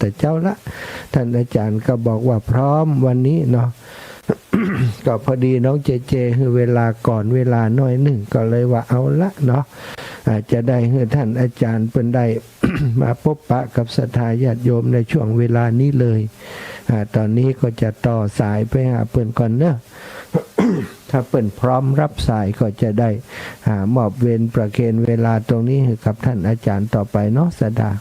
ธเจ้าละท่านอาจารย์ก็บอกว่าพร้อมวันนี้เนาะ ก็พอดีน้องเจเจคือเวลาก่อนเวลาน้อยหนึ่งก็เลยว่าเอาละเนาะอาจจะได้ให้ท่านอาจารย์เป็นได้ มาพบปะกับศรัทธาญาติโยมในช่วงเวลานี้เลยตอนนี้ก็จะต่อสายไปหาเปิ่นก่อนเนอะ ถ้าเปิ่นพร้อมรับสายก็จะได้มอบเวรประเคนเวลาตรงนี้ให้กับท่านอาจารย์ต่อไปเนาะสดา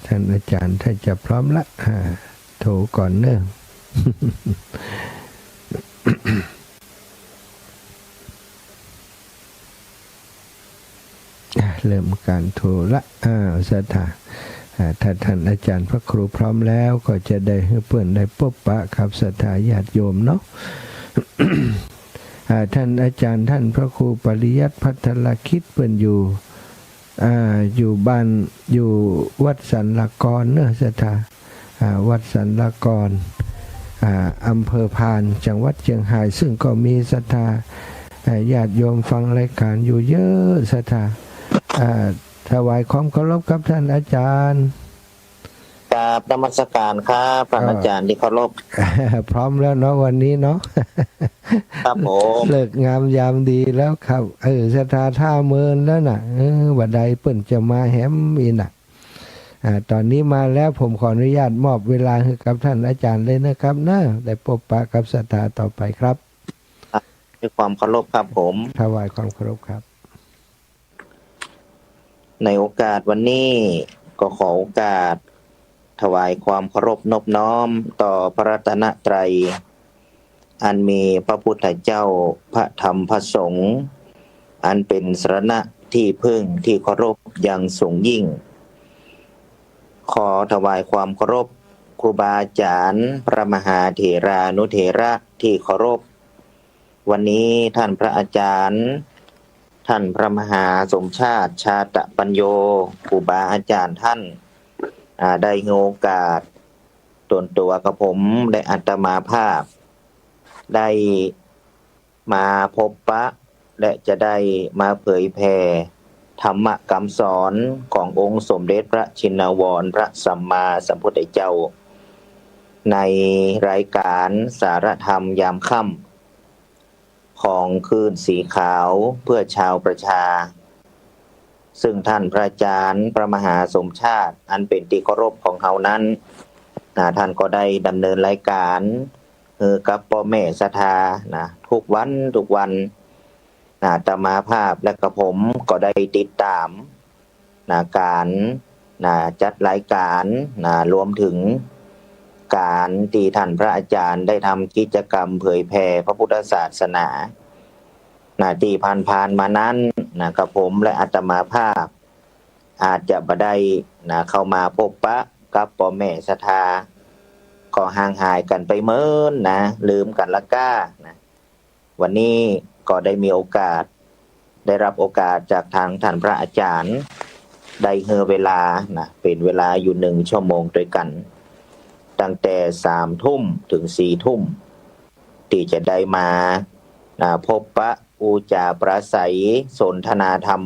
ท่านอาจารย์ถ้าจะพร้อมละโทรก่อนเนอะ เริ่มการโทรละสถาถ้าท่านอาจารย์พระครูพร้อมแล้วก็จะได้ให้เพื่อนได้พบปะกับศรัทธาญาติโยมเนาะ ท่านอาจารย์ท่านพระครูปริยัติพัฒนคิดเพื่อนอยู่บ้านอยู่วัดสันละกรเนอะศรัทธาวัดสันละกรอำเภอพานจังหวัดเชียงรายซึ่งก็มีศรัทธาญาติโยมฟังรายการอยู่เยอะศรัทธาถวายความเคารพกับท่านอาจารย์กราบนมัสการครับพระอาจารย์ที่เคารพ พร้อมแล้วเนาะวันนี้เนาะ ครับผม เลิกงามยามดีแล้วครับศรัทธาท่าเมินแล้วน่ะวันใดเปิ่นจะมาแฮมอีน่ะตอนนี้มาแล้วผมขออนุญาตมอบเวลาให้กับท่านอาจารย์เลยนะครับนะได้พบปะกับศรัทธาต่อไปครับด้วยความเคารพครับผมถวายความเคารพครับในโอกาสวันนี้ก็ขอโอกาสถวายความเคารพนอบน้อมต่อพระรัตนตรัยอันมีพระพุทธเจ้าพระธรรมพระสงฆ์อันเป็นสรณะที่พึ่งที่เคารพอย่างสูงยิ่งขอถวายความเคารพครูบาอาจารย์พระมหาเถรานุเถระที่เคารพวันนี้ท่านพระอาจารย์ท่านพระมหาสมชาติชาตปัญโยครูบาอาจารย์ท่านได้โอกาสตัวกับผมได้อัตมาภาพได้มาพบปะและจะได้มาเผยแผ่ธรรมคำสอนขององค์สมเด็จพระชินวรพระสัมมาสัมพุทธเจ้าในรายการสารธรรมยามค่ำของคืนสีขาวเพื่อชาวประชาซึ่งท่านพระอาจารย์พระมหาสมชาติอันเป็นที่เคารพของเฮานั้นท่านก็ได้ดำเนินรายการกับพ่อแม่ศรัทธาทุกวันอาตมาภาพและกับผมก็ได้ติดตามการจัดรายการรวมถึงการที่ท่านพระอาจารย์ได้ทำกิจกรรมเผยแผ่พระพุทธศาสนาที่ผ่านมานั้นกับผมและอาตมาภาพอาจจะบ่ได้เข้ามาพบปะกับพ่อแม่ศรัทธาก็ห่างหายกันไปเมินลืมกันละก้าวันนี้ก็ได้มีโอกาสได้รับโอกาสจากทางท่านพระอาจารย์ได้เวลาเป็นเวลาอยู่1 ชั่วโมงด้วยกันตั้งแต่3 ทุ่มถึง4 ทุ่มที่จะได้มาพบปะอูจาประสัยสนทนาธรรม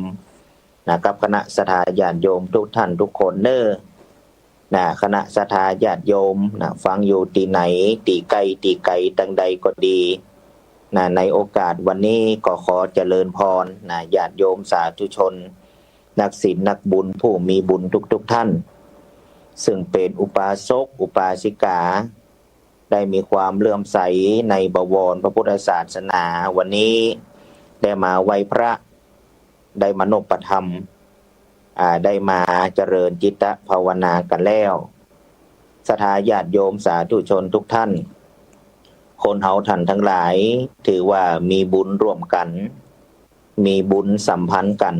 กับคณะศรัทธาญาติโยมทุกท่านทุกคนเน้อคณะศรัทธาญาติโยมฟังอยู่ที่ไหนตีไกลตังใดก็ดีในโอกาสวันนี้ก็ขอเจริญพรญาติโยมสาธุชนนักศีลนักบุญผู้มีบุญทุกท่านซึ่งเป็นอุปาสกอุปาสิกาได้มีความเลื่อมใสในบวรพระพุทธศาสนาวันนี้ได้มาไหว้พระได้มานปธรรมได้มาเจริญจิตภาวนากันแล้วศรัทธาญาติโยมสาธุชนทุกท่านคนเฮาท่านทั้งหลายถือว่ามีบุญร่วมกันมีบุญสัมพันธ์กัน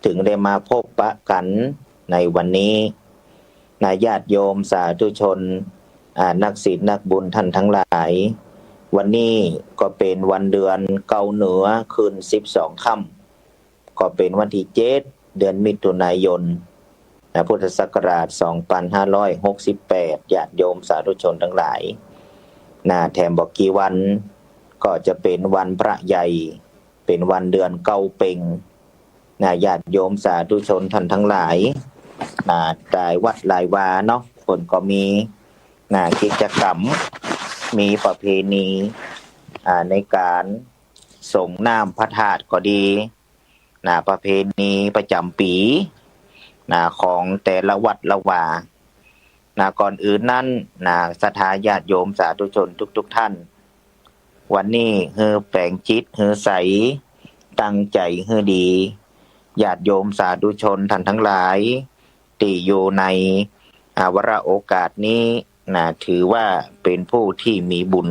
ถึงได้มาพบปะกันในวันนี้ญาติโยมสาธุชนนักศีลนักบุญท่านทั้งหลายวันนี้ก็เป็นวันเดือนเกาเหนือคืน12 ค่ำก็เป็นวันที่7 เดือนมิถุนายนพุทธศักราช2568ญาติโยมสาธุชนทั้งหลายแถมบอกกี่วันก็จะเป็นวันพระใหญ่เป็นวันเดือนเกาเพ็ง ญาติโยมสาธุชนท่านทั้งหลายหลายวัดหลายวาเนาะคนก็มีกิจกรรมมีประเพณีในการส่งน้ำพระธาตุก็ดีประเพณีประจำปีของแต่ละวัดละวาก่อนอื่นนั้นศรัทธาญาติโยมสาธุชนทุกท่านวันนี้เฮือแปลงจิตเฮือใสตั้งใจเฮือดีญาติโยมสาธุชนท่านทั้งหลายที่อยู่ในวาระโอกาสนี้ถือว่าเป็นผู้ที่มีบุญ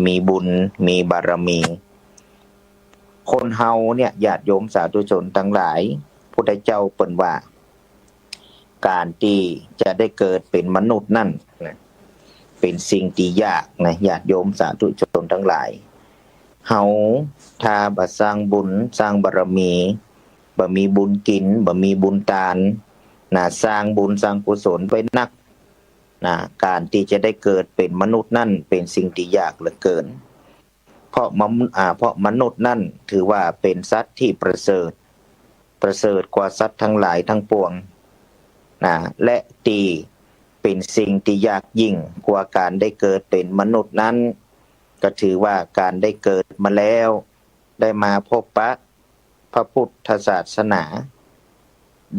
มีบุญมีบารมีคนเฮาเนี่ยญาติโยมสาธุชนทั้งหลายพุทธเจ้าเปิ้นว่าการที่จะได้เกิดเป็นมนุษย์นั่นเป็นสิ่งที่ยากญาติโยมสาธุชนทั้งหลายเฮาถ้าบ่สร้างบุญสร้างบารมีบ่มีบุญกินบ่มีบุญทานสร้างบุญสร้างกุศลไว้นักการที่จะได้เกิดเป็นมนุษย์นั่นเป็นสิ่งที่ยากเหลือเกินเพราะมนุษย์นั่นถือว่าเป็นสัตว์ที่ประเสริฐกว่าสัตว์ทั้งหลายทั้งปวงและตีเป็นสิ่งที่ยากยิ่งกว่าการได้เกิดเป็นมนุษย์นั้นก็ถือว่าการได้เกิดมาแล้วได้มาพบปะพระพุทธศาสนา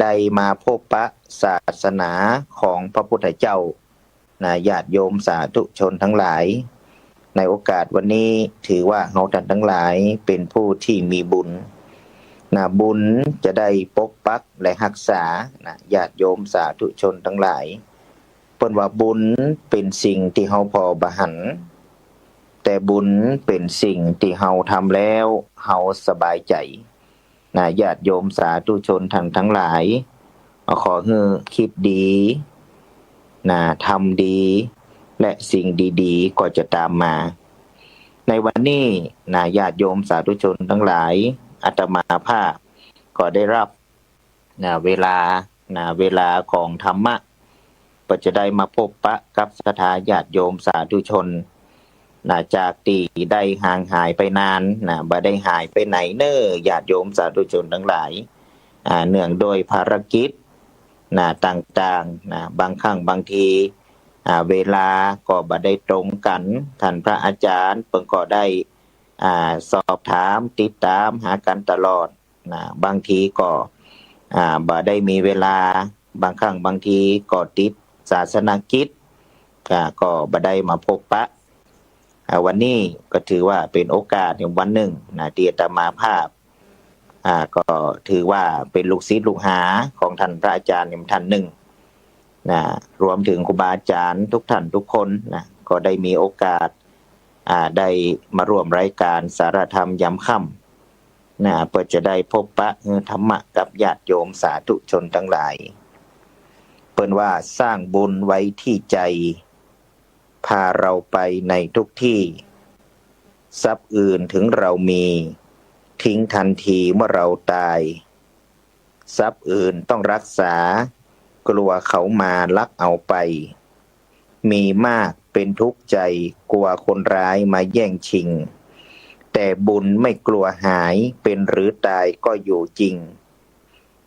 ได้มาพบปะศาสนาของพระพุทธเจ้าญาติโยมสาธุชนทั้งหลายในโอกาสวันนี้ถือว่าเราท่านทั้งหลายเป็นผู้ที่มีบุญบุญจะได้ปกปักและรักษาญาติโยมสาธุชนทั้งหลายเปิ้นว่าบุญเป็นสิ่งที่เฮาพอบ่หันแต่บุญเป็นสิ่งที่เฮาทำแล้วเฮาสบายใจญาติโยมสาธุชนทั้งหลายขอให้คิดดีทำดีและสิ่งดีๆก็จะตามมาในวันนี้ญาติโยมสาธุชนทั้งหลายอาตมาภาพก็ได้รับเวลาของธรรมะก็จะได้มาพบปะกับศรัทธาญาติโยมสาธุชนจากที่ได้ห่างหายไปนานบ่ได้หายไปไหนเน้อญาติโยมสาธุชนทั้งหลายเนื่องโดยภารกิจต่างๆบางครั้งบางทีเวลาก็บ่ได้ตรงกันท่านพระอาจารย์เพิ่นก็ได้สอบถามติดตามหากันตลอดบางทีก็บ่ได้มีเวลาบางครั้งบางทีก็ติดศาสนกิจก็บ่ได้มาพบปะวันนี้ก็ถือว่าเป็นโอกาสในวันหนึ่งที่อาตมาภาพก็ถือว่าเป็นลูกศิษย์ลูกหาของท่านพระอาจารย์ท่านหนึ่งรวมถึงครูบาอาจารย์ทุกท่านทุกคนก็ได้มีโอกาสได้มาร่วมรายการสารธรรมยามค่ำเพื่อจะได้พบปะธรรมะกับญาติโยมสาธุชนทั้งหลายเปิ้นว่าสร้างบุญไว้ที่ใจพาเราไปในทุกที่ทรัพย์อื่นถึงเรามีทิ้งทันทีเมื่อเราตายทรัพย์อื่นต้องรักษากลัวเขามาลักเอาไปมีมากเป็นทุกข์ใจกลัวคนร้ายมาแย่งชิงแต่บุญไม่กลัวหายเป็นหรือตายก็อยู่จริง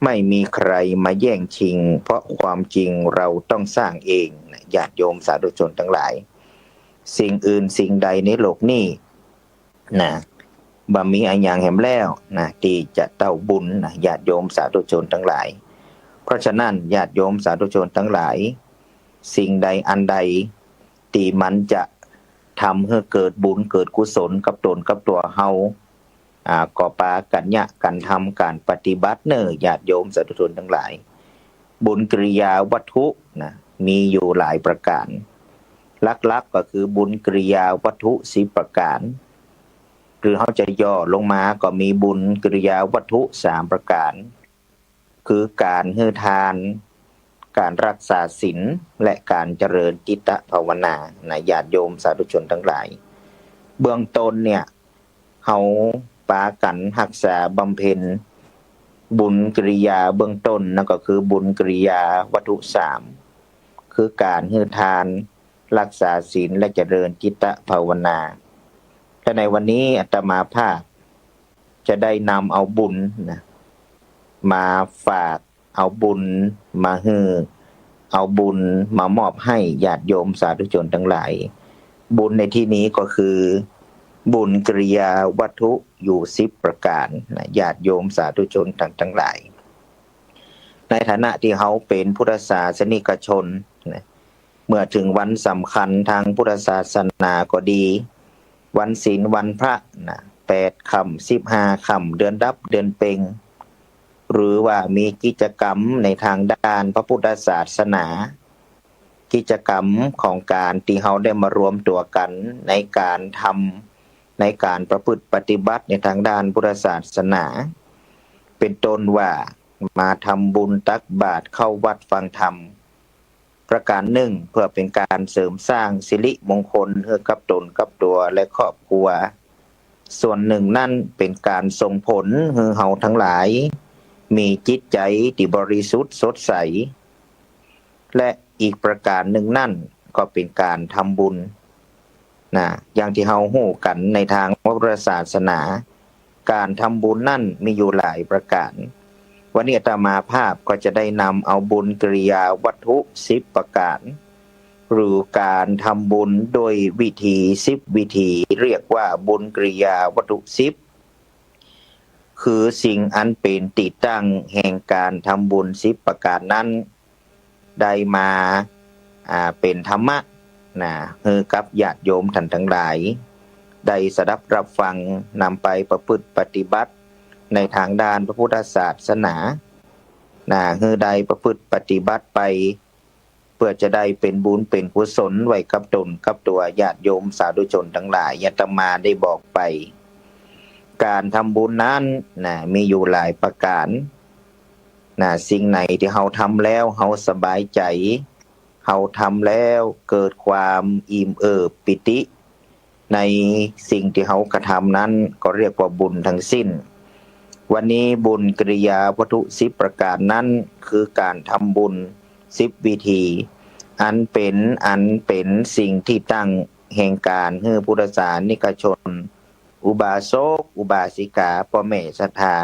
ไม่มีใครมาแย่งชิงเพราะความจริงเราต้องสร้างเองญาติโยมสาธุชนทั้งหลายสิ่งอื่นสิ่งใดในโลกนี้บ่มีอันอย่างแหมแล้วที่จะเต้าบุญญาติโยมสาธุชนทั้งหลายเพราะฉะนั้นญาติโยมสาธุชนทั้งหลายสิ่งใดอันใดที่มันจะทำให้เกิดบุญเกิดกุศลกับตนกับตัวเฮาก็ปากันยะกันทำการปฏิบัติเน้อญาติโยมสาธุชนทั้งหลายบุญกริยาวัตถุมีอยู่หลายประการลักๆก็คือบุญกริยาวัตถุ10ประการหรือเขาจะย่อลงมาก็มีบุญกริยาวัตถุ3ประการคือการให้ทานการรักษาศีลและการเจริญจิตภาวนาญาติโยมสาธุชนทั้งหลายเบื้องต้นเนี่ยเฮาปากันรักษาบำเพ็ญบุญกริยาเบื้องต้นนั่นก็คือบุญกริยาวัตถุ3คือการให้ทานรักษาศีลและเจริญจิตภาวนาและในวันนี้อาตมาภาพจะได้นำเอาบุญ มาฝากเอาบุญมาฮือเอาบุญมามอบให้ญาติโยมสาธุชนทั้งหลายบุญในที่นี้ก็คือบุญกิริยาวัตถุอยู่10ประการนะญาติโยมสาธุชนทั้งหลายในฐานะที่เขาเป็นพุทธศาสนิกชนนะเมื่อถึงวันสำคัญทางพุทธศาสนาก็ดีวันศีลวันพระนะ8 ค่ำ15 ค่ำเดือนดับเดือนเพ็ญหรือว่ามีกิจกรรมในทางด้านพระพุทธศาสนากิจกรรมของการที่เขาได้มารวมตัวกันในการทำในการประพฤติปฏิบัติในทางด้านพุทธศาสนาเป็นต้นว่ามาทำบุญตักบาตรเข้าวัดฟังธรรมประการหนึ่งเพื่อเป็นการเสริมสร้างสิริมงคลให้กับตนกับตัวและครอบครัวส่วนหนึ่งนั่นเป็นการส่งผลให้เฮาทั้งหลายมีจิตใจที่บริสุทธิ์สดใสและอีกประการหนึ่งนั่นก็เป็นการทำบุญนะอย่างที่เฮาฮู้กันในทางพุทธศาสนาการทำบุญนั่นมีอยู่หลายประการวันนี้อาตมาภาพก็จะได้นำเอาบุญกิริยาวัตถุ10ประการหรือการทำบุญโดยวิธี10วิธีเรียกว่าบุญกิริยาวัตถุ10คือสิ่งอันเป็นติดตั้งแห่งการทำบุญ10ประการนั้นได้มาเป็นธรรมะนะให้กับญาติโยมท่านทั้งหลายได้สดับรับฟังนำไปประพฤติปฏิบัติในทางด้านพระพุทธศาสนาให้ได้ประพฤติปฏิบัติไปเพื่อจะได้เป็นบุญเป็นกุศลไว้กับตนกับตัวญาติโยมสาธุชนทั้งหลายอาตมาได้บอกไปการทำบุญนั้นมีอยู่หลายประการสิ่งไหนที่เราทำแล้วเราสบายใจเราทำแล้วเกิดความอิ่มเอิบปิติในสิ่งที่เรากระทำนั้นก็เรียกว่าบุญทั้งสิ้นวันนี้บุญกิริยาวัตถุ10ประการนั้นคือการทำบุญ10วิธีอันเป็นสิ่งที่ตั้งแห่งการให้พุทธศาสนิกชนอุบาสกอุบาสิกาพ่อแม่ศรัทธา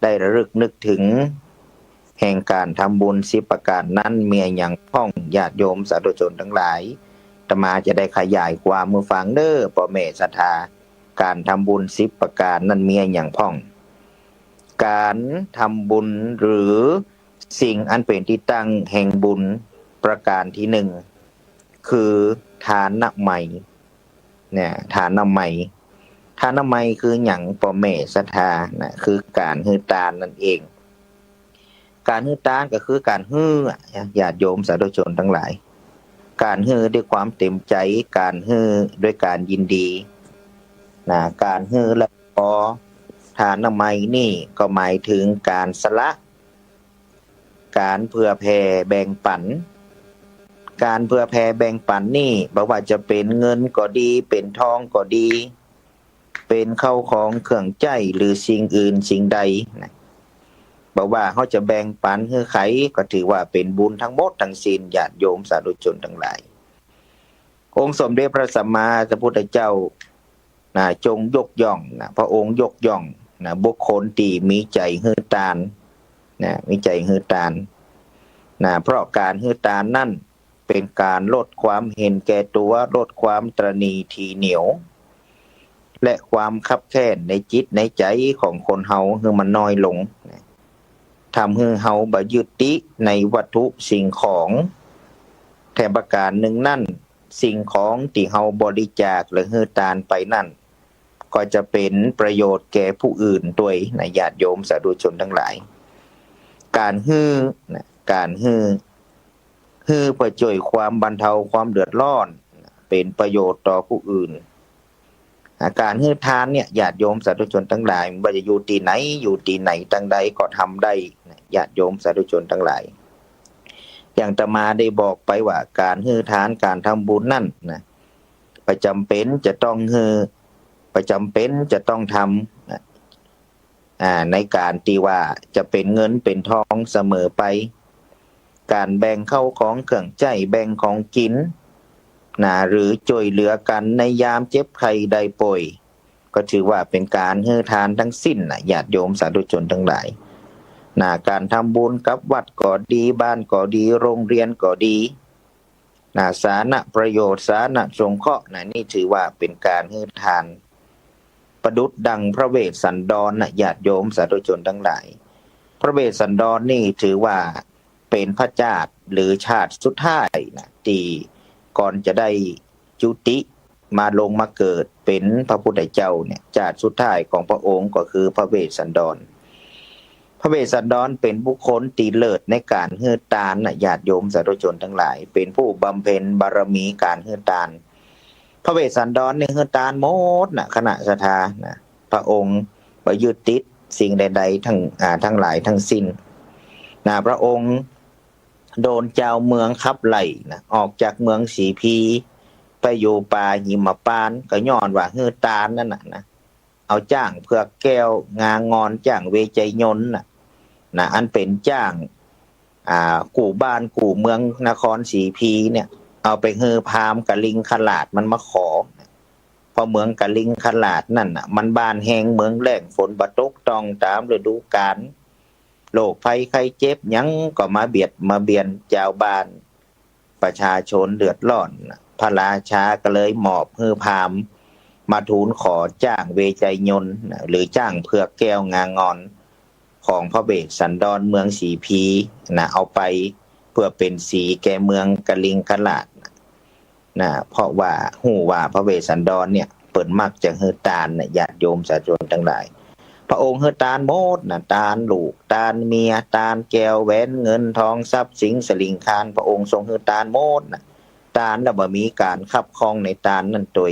ได้ระลึกนึกถึงแห่งการทำบุญ10ประการนั้นมีอย่างพ้องญาติโยมสาธุชนทั้งหลายอาตมาจะได้ขยายความมือฟังเด้อพ่อแม่ศรัทธาการทำบุญ10ประการนั้นมีอย่างพ้องการทำบุญหรือสิ่งอันเป็นที่ตั้งแห่งบุญประการที่หนึ่งคือทานน้ำใหม่ทานน้ำใหม่ทานน้ำใหม่คืออย่างพ่อแม่ศรัทธาคือการฮือทานนั่นเองการฮือทานก็คือการฮือญาติโยมสาธุชนทั้งหลายการฮือด้วยความเต็มใจการฮือด้วยการยินดีการฮือและพอทานน้ำใหม่นี่ก็หมายถึงการสละการเผื่อแผ่แบ่งปันการเผื่อแผ่แบ่งปันนี่บ่ว่าจะเป็นเงินก็ดีเป็นทองก็ดีเป็นเข้าของเครื่องใจหรือสิ่งอื่นสิ่งใดบ่ว่าเขาจะแบ่งปันให้ใครก็ถือว่าเป็นบุญทั้งหมดทั้งสิ้นญาติโยมสาธุชนทั้งหลายองค์สมเด็จพระสัมมาสัมพุทธเจ้าจงยกย่องพระองค์ยกย่องบุคคลที่มีใจฮือทานมีใจฮือทานเพราะการฮือทานนั่นเป็นการลดความเห็นแก่ตัวลดความตระหนี่ทีเหนียวและความคับแค้นในจิตในใจของคนเฮาให้มันน้อยลงทำให้เฮาบ่ยึดติดในวัตถุสิ่งของแถมประการหนึ่งนั่นสิ่งของที่เฮาบริจาคหรือฮือทานไปนั่นก็จะเป็นประโยชน์แก่ผู้อื่นด้วยญาติโยมสาธุชนทั้งหลายการฮือการฮือเพื่อช่วยความบรรเทาความเดือดร้อนเป็นประโยชน์ต่อผู้อื่นการฮือทานเนี่ยญาติโยมสาธุชนทั้งหลายว่าจะอยู่ที่ไหนอยู่ที่ไหนตั้งใดก็ทำได้ญาติโยมสาธุชนทั้งหลายอย่างอาตมาได้บอกไปว่าการฮือทานการทำบุญนั่นประจำเป็นจะต้องฮือประจำเป็นจะต้องทำในการที่ว่าจะเป็นเงินเป็นทองเสมอไปการแบ่งเข้าของเครื่องใช้แบ่งของกินหรือช่วยเหลือกันในยามเจ็บไข้ได้ป่วยก็ถือว่าเป็นการให้ทานทั้งสิ้นญาติโยมสาธุชนทั้งหลาย การทำบุญกับวัดก็ดีบ้านก็ดีโรงเรียนก็ดีสาธารณประโยชน์สาธารณสงเคราะห์นี่ถือว่าเป็นการให้ทานประดุจดังพระเวสสันดรญาติโยมสาธุชนทั้งหลายพระเวสสันดรนี่ถือว่าเป็นพระเจ้าหรือชาติสุดท้ายที่ก่อนจะได้จุติมาลงมาเกิดเป็นพระพุทธเจ้าเนี่ยชาติสุดท้ายของพระองค์ก็คือพระเวสสันดรพระเวสสันดรเป็นบุคคลตีเลิศในการเฮือตานญาติโยมสาธุชนทั้งหลายเป็นผู้บำเพ็ญบารมีการเฮือตานพระเวสสันดรในเฮือตานหมดคณะสัทธาพระองค์ประยุติดสิ่งใดๆทั้งหลายทั้งสิ้นพระองค์โดนเจ้าเมืองขับไล่ออกจากเมืองสีพีไปอยู่ป่าหิมพานต์ก็ย้อนว่าเฮือตานนั่นนะเอาจ้างเผือกแก้วงางอนจ้างเวใจยนต์อันเป็นจ้างกู่บ้านกู่เมืองนครสีพีเนี่ยเอาไปฮือพามกะลิงขลาดมันมาขอพอเมืองกะลิงขลาดนั่นมันบ้านแห้งเมืองแล้งฝนบ่ตกต้องตามฤดูกาลโรคภัยไข้เจ็บยังก็มาเบียนเจ้าบ้านประชาชนเดือดร้อนพระราชาก็เลยมอบฮือพามมาทูลขอจ้างเวใจยนต์หรือจ้างเผือกแก้วงางอนของพระเวสสันดรเมืองสีพีเอาไปเพื่อเป็นสีแก่เมืองกะลิงขลาดเพราะว่าหู้ว่าพระเวสสันดรเนี่ยเปิดมักจะเฮือตานญาติโยมสาธุชนทั้งหลายพระองค์เฮือตานหมดตานลูกตานเมียตานแก้วแหวนเงินทองทรัพย์สินสลิงคารพระองค์ทรงเฮือตานหมดตานแล้วบ่มีการคับครองในตานนั่นตัว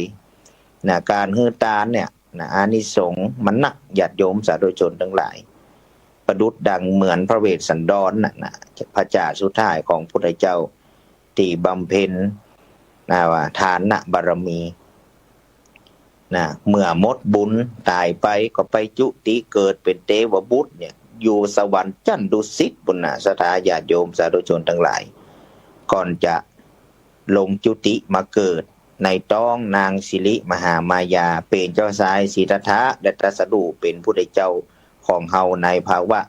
การเฮือตานเนี่ยอานิสงส์มันหนักญาติโยมสาธุชนทั้งหลายประดุจดังเหมือนพระเวสสันดรพระเจ้าสุดท้ายของพุทธเจ้าที่บำเพ็ญว่าทานบารมีเมื่อหมดบุญตายไปก็ไปจุติเกิดเป็นเทวบุตรเนี่ยอยู่สวรรค์ชั้นดุสิตบุญสถาญาติโยมสาธุชนทั้งหลายก่อนจะลงจุติมาเกิดในต้องนางสิริมหามายาเป็นเจ้าชายสิทธัตถะและตรัสรู้เป็นพุทธเจ้าของเฮาในภาวะ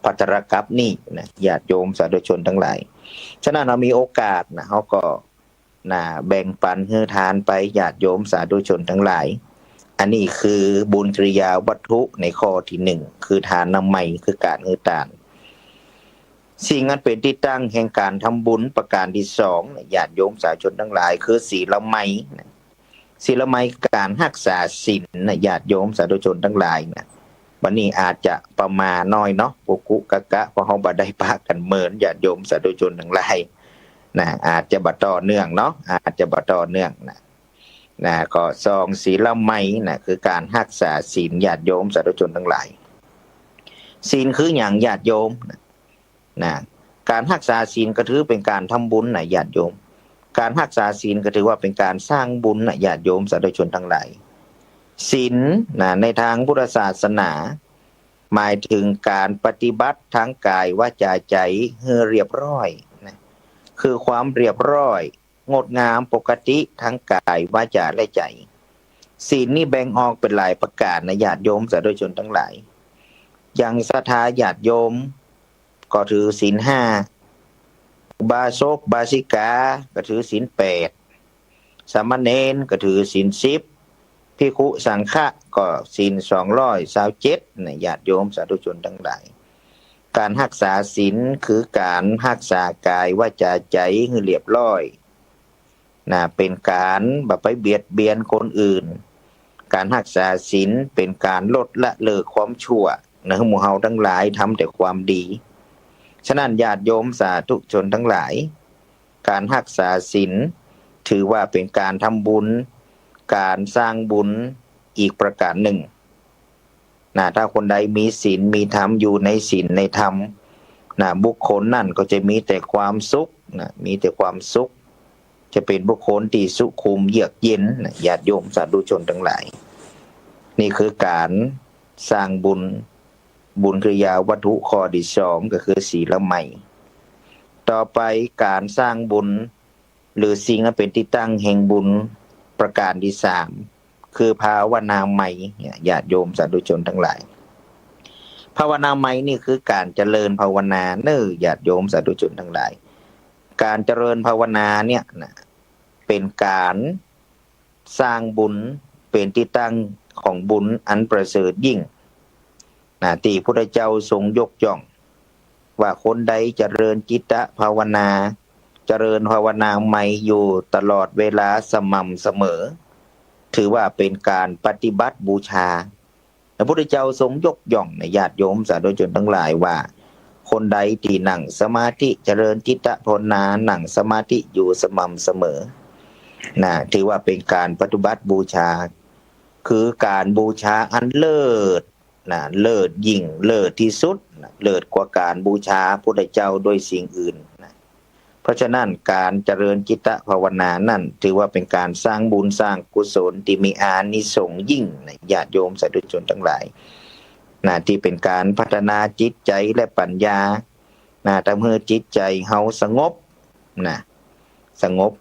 ภัตตรกัปนี่ญาติโยมสาธุชนทั้งหลายฉะนั้นเรามีโอกาสเฮาก็แบ่งปันให้ทานไปญาติโยมสาธุชนทั้งหลายอันนี้คือบุญกิริยาวัตถุในข้อที่หนึ่งคือทานน้ำใหม่คือการให้ทานสิ่งนั้นเป็นที่ตั้งแห่งการทำบุญประการที่สองญาติโยมสาธุชนทั้งหลายคือศีลไมยศีลไมยการรักษาศีลญาติโยมสาธุชนทั้งหลายวันนี้อาจจะประมาณน้อยเนาะกุกุกะกะเพราะเฮาบ่ได้พากันเหมือนญาติโยมสาธุชนทั้งหลายอาจจะบ่ต่อเนื่องเนาะอาจจะบ่ต่อเนื่องก็ซองศีลไมยคือการรักษาศีลญาติโยมสาธุชนทั้งหลายศีลคือหยังญาติโยมการรักษาศีลก็ถือเป็นการทำบุญญาติโยมการรักษาศีลก็ถือว่าเป็นการสร้างบุญญาติโยมสาธุชนทั้งหลายศีลในทางพุทธศาสนาหมายถึงการปฏิบัติทั้งกายวาจาใจให้เรียบร้อยคือความเรียบร้อยงดงามปกติทั้งกายวาจาและใจศีลนี้แบ่งออกเป็นหลายประการญาติโยมสาธุชนทั้งหลายอย่างศรัทธาญาติโยมก็ถือศีล5บาศกบาสิกาก็ถือศีล8สามเณรก็ถือศีล10ภิกขุสังฆะก็ศีล227ญาติโยมสาธุชนทั้งหลายการรักษาศีลคือการรักษากายวาจาใจให้เรียบร้อยเป็นการบ่ไปเบียดเบียนคนอื่นการรักษาศีลเป็นการลดละเลิกความชั่วหมู่เฮาทั้งหลายทำแต่ความดีฉะนั้นญาติโยมสาธุชนทั้งหลายการรักษาศีลถือว่าเป็นการทำบุญการสร้างบุญอีกประการหนึ่งถ้าคนใดมีศีลมีธรรมอยู่ในศีลในธรรมบุคคลนั่นก็จะมีแต่ความสุขมีแต่ความสุขจะเป็นบุคคลที่สุขุมเยือกเย็นญาติโยมสาธุชนทั้งหลายนี่คือการสร้างบุญกิริยาวัตถุข้อที่สองก็คือศีลไมยต่อไปการสร้างบุญหรือสิ่งที่เป็นที่ตั้งแห่งบุญประการที่สามคือภาวนาไมยญาติโยมสาธุชนทั้งหลายภ ภาวนาใหม่นี่คือการเจริญภาวนาเน้อญาติโยมสาธุชนทั้งหลายการเจริญภาวนาเนี่ยนะเป็นการสร้างบุญเป็นที่ตั้งของบุญอันประเสริฐยิ่งนะที่พระพุทธเจ้าทรงยกย่องว่าคนใดเจริญจิตตภาวนาเจริญภาวนาใหม่อยู่ตลอดเวลาสม่ำเสมอถือว่าเป็นการปฏิบัติบูชาพระพุทธเจ้าทรงยกย่องในญาติโยมสาธุชนทั้งหลายว่าคนใดที่นั่งสมาธิเจริญจิตตภาวนานั่งสมาธิอยู่สม่ำเสมอนะถือว่าเป็นการปฏิบัติบูชาคือการบูชาอันเลิศนะเลิศยิ่งเลิศที่สุดนะเลิศกว่าการบูชาพระพุทธเจ้าโดยสิ่งอื่นนะเพราะฉะนั้นการเจริญจิตตภาวนานั่นถือว่าเป็นการสร้างบุญสร้างกุศลที่มีอานิสงส์ยิ่งในญาติโยมสาธุชนทั้งหลายนะที่เป็นการพัฒนาจิตใจและปัญญานะทำให้จิตใจเฮาสงบนะสงบ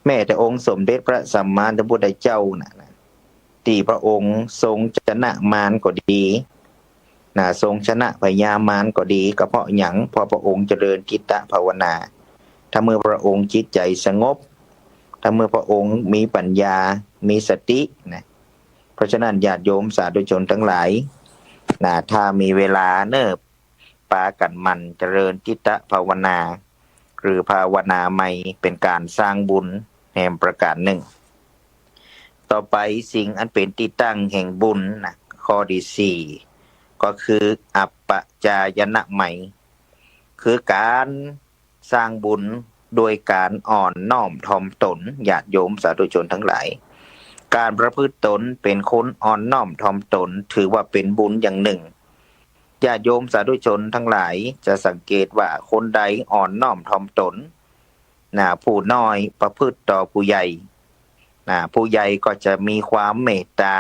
แม้แต่องค์สมเด็จพระสัมมาสัมพุทธเจ้านะที่พระองค์ทรงชนะมารก็ดีนะทรงชนะพญามารก็ดีก็เพราะหยังเพราะพระองค์เจริญจิตตภาวนาถ้าเมื่อพระองค์จิตใจสงบถ้าเมื่อพระองค์มีปัญญามีสตินะเพราะฉะนั้นญาติโยมสาธุชนทั้งหลายนะถ้ามีเวลาเนิ่บปากันมันเจริญจิตตภาวนาหรือภาวนาใหม่เป็นการสร้างบุญแห่งประการหนึ่งต่อไปสิ่งอันเป็นที่ตั้งแห่งบุญนะข้อที่สี่ก็คืออัปปจายนะใหม่คือการสร้างบุญโดยการอ่อนน้อมถ่อมตนญาติโยมสาธุชนทั้งหลายการประพฤติตนเป็นคนอ่อนน้อมถ่อมตนถือว่าเป็นบุญอย่างหนึ่งญาติโยมสาธุชนทั้งหลายจะสังเกตว่าคนใดอ่อนน้อมถ่อมตนผู้น้อยประพฤติต่อผู้ใหญ่ผู้ใหญ่ก็จะมีความเมตตา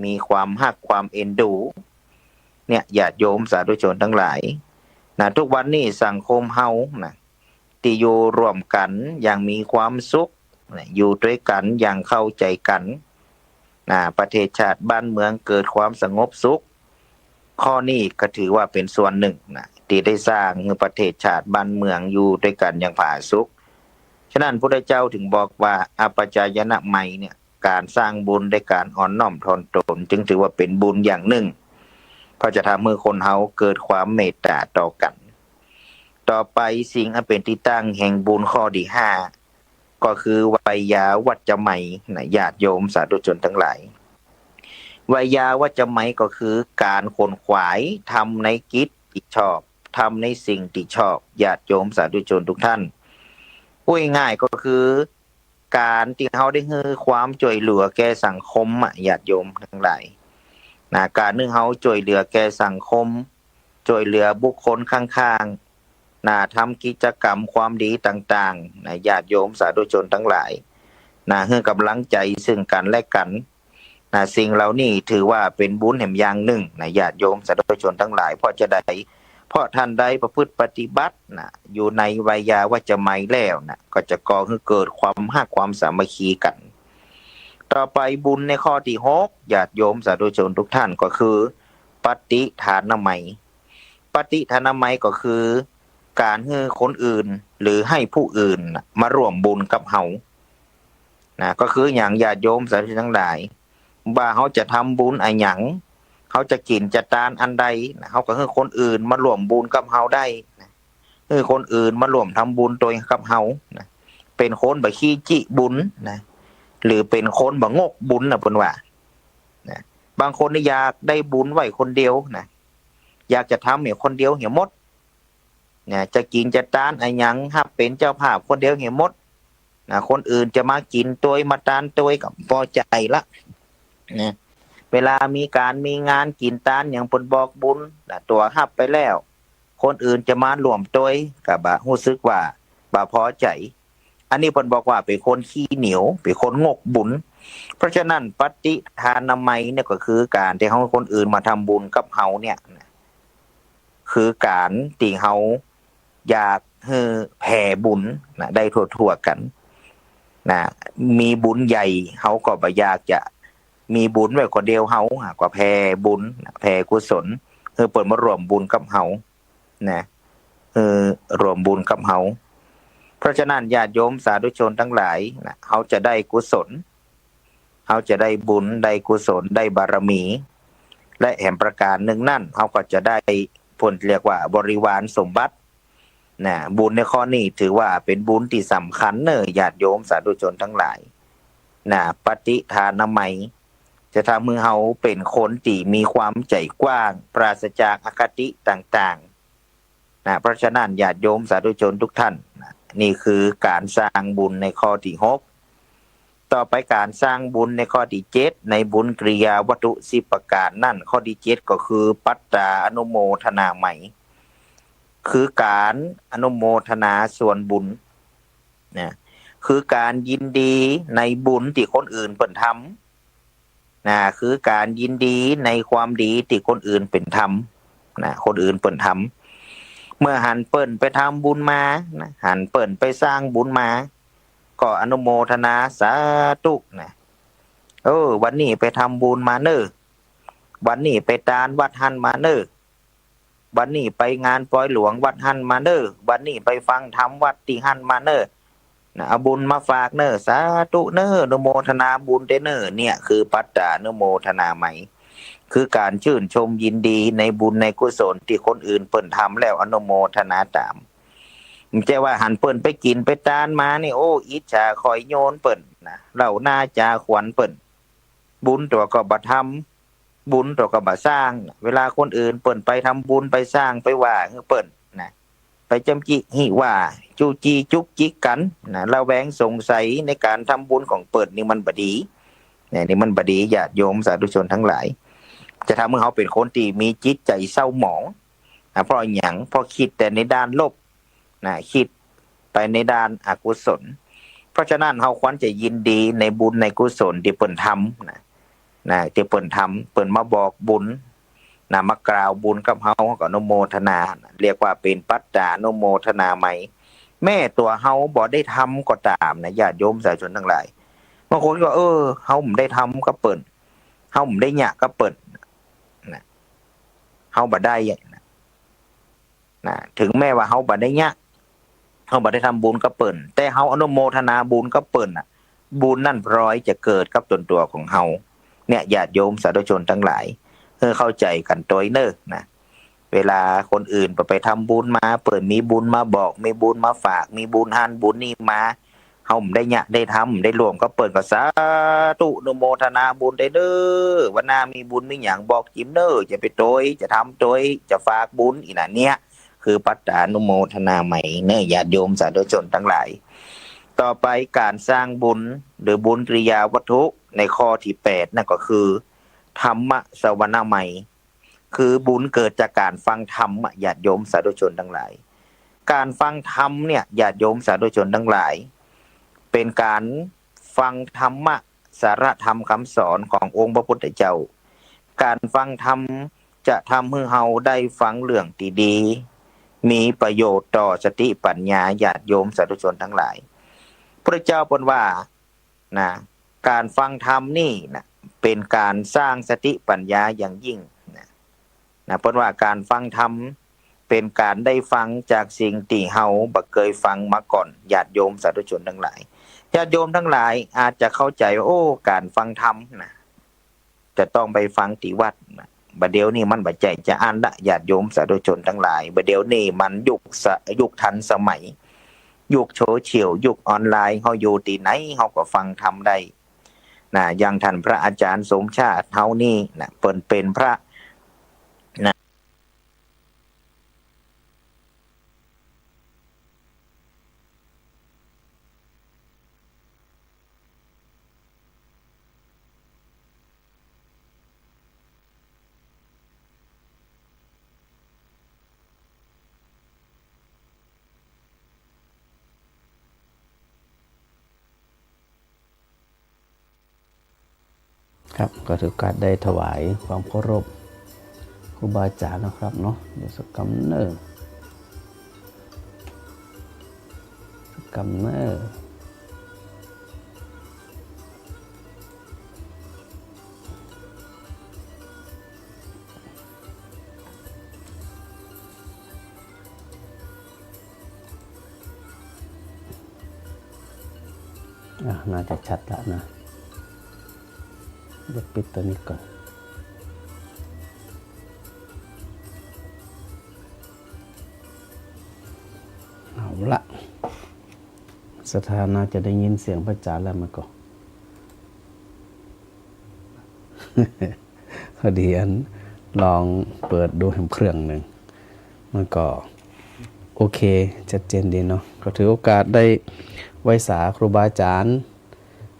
มีความฮักความเอ็นดูเนี่ยญาติโยมสาธุชนทั้งหลายทุกวันนี้สังคมเฮาที่อยู่ร่วมกันอย่างมีความสุขอยู่ด้วยกันอย่างเข้าใจกันประเทศชาติบ้านเมืองเกิดความสงบสุขข้อนี้ก็ถือว่าเป็นส่วนหนึ่งที่ได้สร้างให้ประเทศชาติบ้านเมืองอยู่ด้วยกันอย่างผาสุกฉะนั้นพระพุทธเจ้าถึงบอกว่าอัปปจายนะใหม่เนี่ยการสร้างบุญด้วยการอ่อนน้อมถ่อมตนจึงถือว่าเป็นบุญอย่างหนึ่งเพราะจะทำให้คนเฮาเกิดความเมตตาต่อกันต่อไปสิ่งอันเป็นที่ตั้งแห่งบุญข้อที่ห้าก็คือไวยาวัจจะใหม่ญาติโยมสาธุชนทั้งหลายไวยาวัจจะใหม่ก็คือการขวนขวายทำในกิจที่ชอบทำในสิ่งที่ชอบญาติโยมสาธุชนทุกท่านพูดง่ายก็คือการที่เขาได้ให้ความช่วยเหลือแก่สังคมญาติโยมทั้งหลายการนึงเขาช่วยเหลือแก่สังคมช่วยเหลือบุคคลข้างๆทำกิจกรรมความดีต่างๆญาติโยมสาธุชนทั้งหลายให้กำลังใจซึ่งกันและกันสิ่งเหล่านี้ถือว่าเป็นบุญแห่งอย่างหนึ่งญาติโยมสาธุชนทั้งหลายเพราะท่านใดประพฤติปฏิบัติอยู่ในไวยาวัจจะใหม่แล้วก็จะก่อให้เกิดความฮักความสามัคคีกันต่อไปบุญในข้อที่หกญาติโยมสาธุชนทุกท่านก็คือปฏิทานใหม่ปฏิทานใหม่ก็คือการให้คนอื่นหรือให้ผู้อื่นมาร่วมบุญกับเฮาก็คืออย่างญาติโยมสาธุชนทั้งหลายว่าเขาจะทำบุญอะไรอย่างเขาจะกินจะทานอันใดเขาก็ให้คนอื่นมาร่วมบุญกับเฮาได้ให้คนอื่นมาร่วมทำบุญโดยกับเฮาเป็นคนแบบขี้จิบุญหรือเป็นคนแบบงกบุญเพิ่นว่าบางคนนี่อยากได้บุญไว้คนเดียวอยากจะทำคนเดียวเหี่ยมดจะกินจะทานอะไรอย่างเป็นเจ้าภาพคนเดียวเหี่ยมดคนอื่นจะมากินตัวมาทานตัวกับพอใจละเวลามีการมีงานกินทานอย่างเพิ่นบอกบุญตัวไปแล้วคนอื่นจะมาร่วมตัวกับรู้สึกว่าบ่พอใจอันนี้เพิ่นบอกว่าเป็นคนขี้เหนียวเป็นคนงกบุญเพราะฉะนั้นปฏิทานใหม่เนี่ยก็คือการที่เฮาคนอื่นมาทำบุญกับเฮาเนี่ยคือการที่เฮาอยากให้แผ่บุญได้ทั่วๆกันมีบุญใหญ่เฮาก็บ่อยากจะมีบุญไว้คนเดียวเฮาก็แผ่บุญแผ่กุศล เปิดมารวมบุญกับเฮานะรวมบุญกับเฮาเพราะฉะนั้นญาติโยมสาธุชนทั้งหลายนะเฮาจะได้กุศลเฮาจะได้บุญได้กุศลได้บารมี และแห่งประการหนึ่งนั่นเฮาก็จะได้ผลเรียกว่าบริวารสมบัตินะบุญในข้อนี้ถือว่าเป็นบุญที่สำคัญเนอะญาติโยมสาธุชนทั้งหลายนะปฏิทานนามัยจะทำให้เฮาเป็นคนที่มีความใจกว้างปราศจากอคติต่างๆนะเพราะฉะนั้นญาติโยมสาธุชนทุกท่านนะนี่คือการสร้างบุญในข้อที่6ต่อไปการสร้างบุญในข้อที่7ในบุญกริยาวัตถุ10ประการนั่นข้อที่7ก็คือปัตตาอนุโมทนาใหม่คือการอนุโมทนาส่วนบุญนะคือการยินดีในบุญที่คนอื่นเปิ่นทำนะคือการยินดีในความดีที่คนอื่นเป็นทำนะคนอื่นเปิ่นทำเมื่อหันเปิ่นไปทำบุญมานะหันเปิ่นไปสร้างบุญมาก็อนุโมทนาสาธุนะวันนี้ไปทำบุญมาเนอะวันนี้ไปตานวัดหันมาเนอะวันนี้ไปงานปล่อยหลวงวัดหันมาเนอะวันนี้ไปฟังธรรมวัดที่หันมาเนอะนะเอาบุญมาฝากเนอะสาธุเนอะอนุโมทนาบุญเด้อเนอะเนี่ยคือปัตตาอนุโมทนาใหม่คือการชื่นชมยินดีในบุญในกุศลที่คนอื่นเปิ่นทำแล้วอนุโมทนาตามมันจะว่าหันเปิ่นไปกินไปตานมานี่โอ้อิจฉาคอยโยนเปิ่นนะเราหน้าจาขวัญเปิ่นบุญตัวก็บ่ทำบุญตัวก็บ่สร้างเวลาคนอื่นเปิ่นไปทำบุญไปสร้างไปว่าเปิ่นนะไปจำจิหิว่าจูจีจุกจิกกันนะระแวงสงสัยในการทำบุญของเปิ่นนี่มันบดีเนี่ยนี่มันบดีญาติโยมสาธุชนทั้งหลายจะทำให้เขาเป็นคนที่มีจิตใจเศร้าหมองนะเพราะอย่างเพราะคิดแต่ในด้านลบนะคิดไปในด้านอกุศลเพราะฉะนั้นเขาควรจะยินดีในบุญในกุศลที่เปิ่นทำนะที่เปิ่นทำเปิ่นมาบอกบุญนะมากล่าวบุญกับเขาก็อนุโมทนาเรียกว่าเป็นปัตตาอนุโมทนาใหม่แม่ตัวเฮาบ่ได้ทำก็ตามนะญาติโยมสาธุชนทั้งหลายบางคนก็เฮาไม่ได้ทำก็เปิ่นเฮาไม่ได้หยะก็เปิ่นนะเฮาบ่ได้นะถึงแม้ว่าเฮาบ่ได้หยะเฮาบ่ได้ทำบุญก็เปิ่นแต่เฮาอนุโมทนาบุญก็เปิ่นบุญนั่นพร้อยจะเกิดกับตนตัวของเฮาเนี่ยญาติโยมสาธุชนทั้งหลายเข้าใจกันโดยเนิ่นนะเวลาคนอื่นไปทำบุญมาเปิดมีบุญมาบอกมีบุญมาฝากมีบุญหันบุญนี่มาเฮาได้เนี่ยได้ทำได้รวมก็เปิดก็สาธุอนุโมทนาบุญได้เด้อวันหน้ามีบุญมีหยังบอกจิมเด้อจะไปโดยจะทำโดยจะฝากบุญอีน่ะเนี่ยคือปัตตานุโมทนาใหม่เน้อญาติโยมสาธุชนทั้งหลายต่อไปการสร้างบุญหรือบุญกริยาวัตถุในข้อที่8นั่นก็คือธรรมสวนาใหม่คือบุญเกิดจากการฟังธรรมญาติโยมสาธุชนทั้งหลายการฟังธรรมเนี่ยญาติโยมสาธุชนทั้งหลายเป็นการฟังธรรมะสาระธรรมคำสอนขององค์พระพุทธเจ้าการฟังธรรมจะทำให้เฮาได้ฟังเรื่องที่ดีมีประโยชน์ต่อสติปัญญาญาติโยมสาธุชนทั้งหลายพระเจ้าบอกว่านะการฟังธรรมนี่นะเป็นการสร้างสติปัญญาอย่างยิ่งนะเพราะว่าการฟังธรรมเป็นการได้ฟังจากสิ่งที่เฮาบ่เคยฟังมาก่อนญาติโยมสาธุชนทั้งหลายญาติโยมทั้งหลายอาจจะเข้าใจว่าการฟังธรรมนะจะต้องไปฟังที่วัดนะบัดเดี๋ยวนี้มันบ่ใจจะอ่านละญาติโยมสาธุชนทั้งหลายบัดเดี๋ยวนี้มันยุคทันสมัยยุคโซเชียลยุคออนไลน์เฮาอยู่ที่ไหนเฮาก็ฟังธรรมได้นะอย่างท่านพระอาจารย์สมชาติเฮานี่นะเปิ้นเป็นพระครับก็ถือการได้ถวายความเคารพครูบาอาจารย์นะครับเนาะเดี๋ยวสักกำเนิด น่าจะชัดแล้วนะเดี๋ยวปิดตัวนี้ก่อนเอาละสถานะจะได้ยินเสียงพระอาจารย์แล้วมาก่อน พอดีอันลองเปิดดูแห่งเครื่องหนึ่งมันก็โอเคชัดเจนดีเนาะก็ถือโอกาสได้ไหว้สาครูบาอาจารย์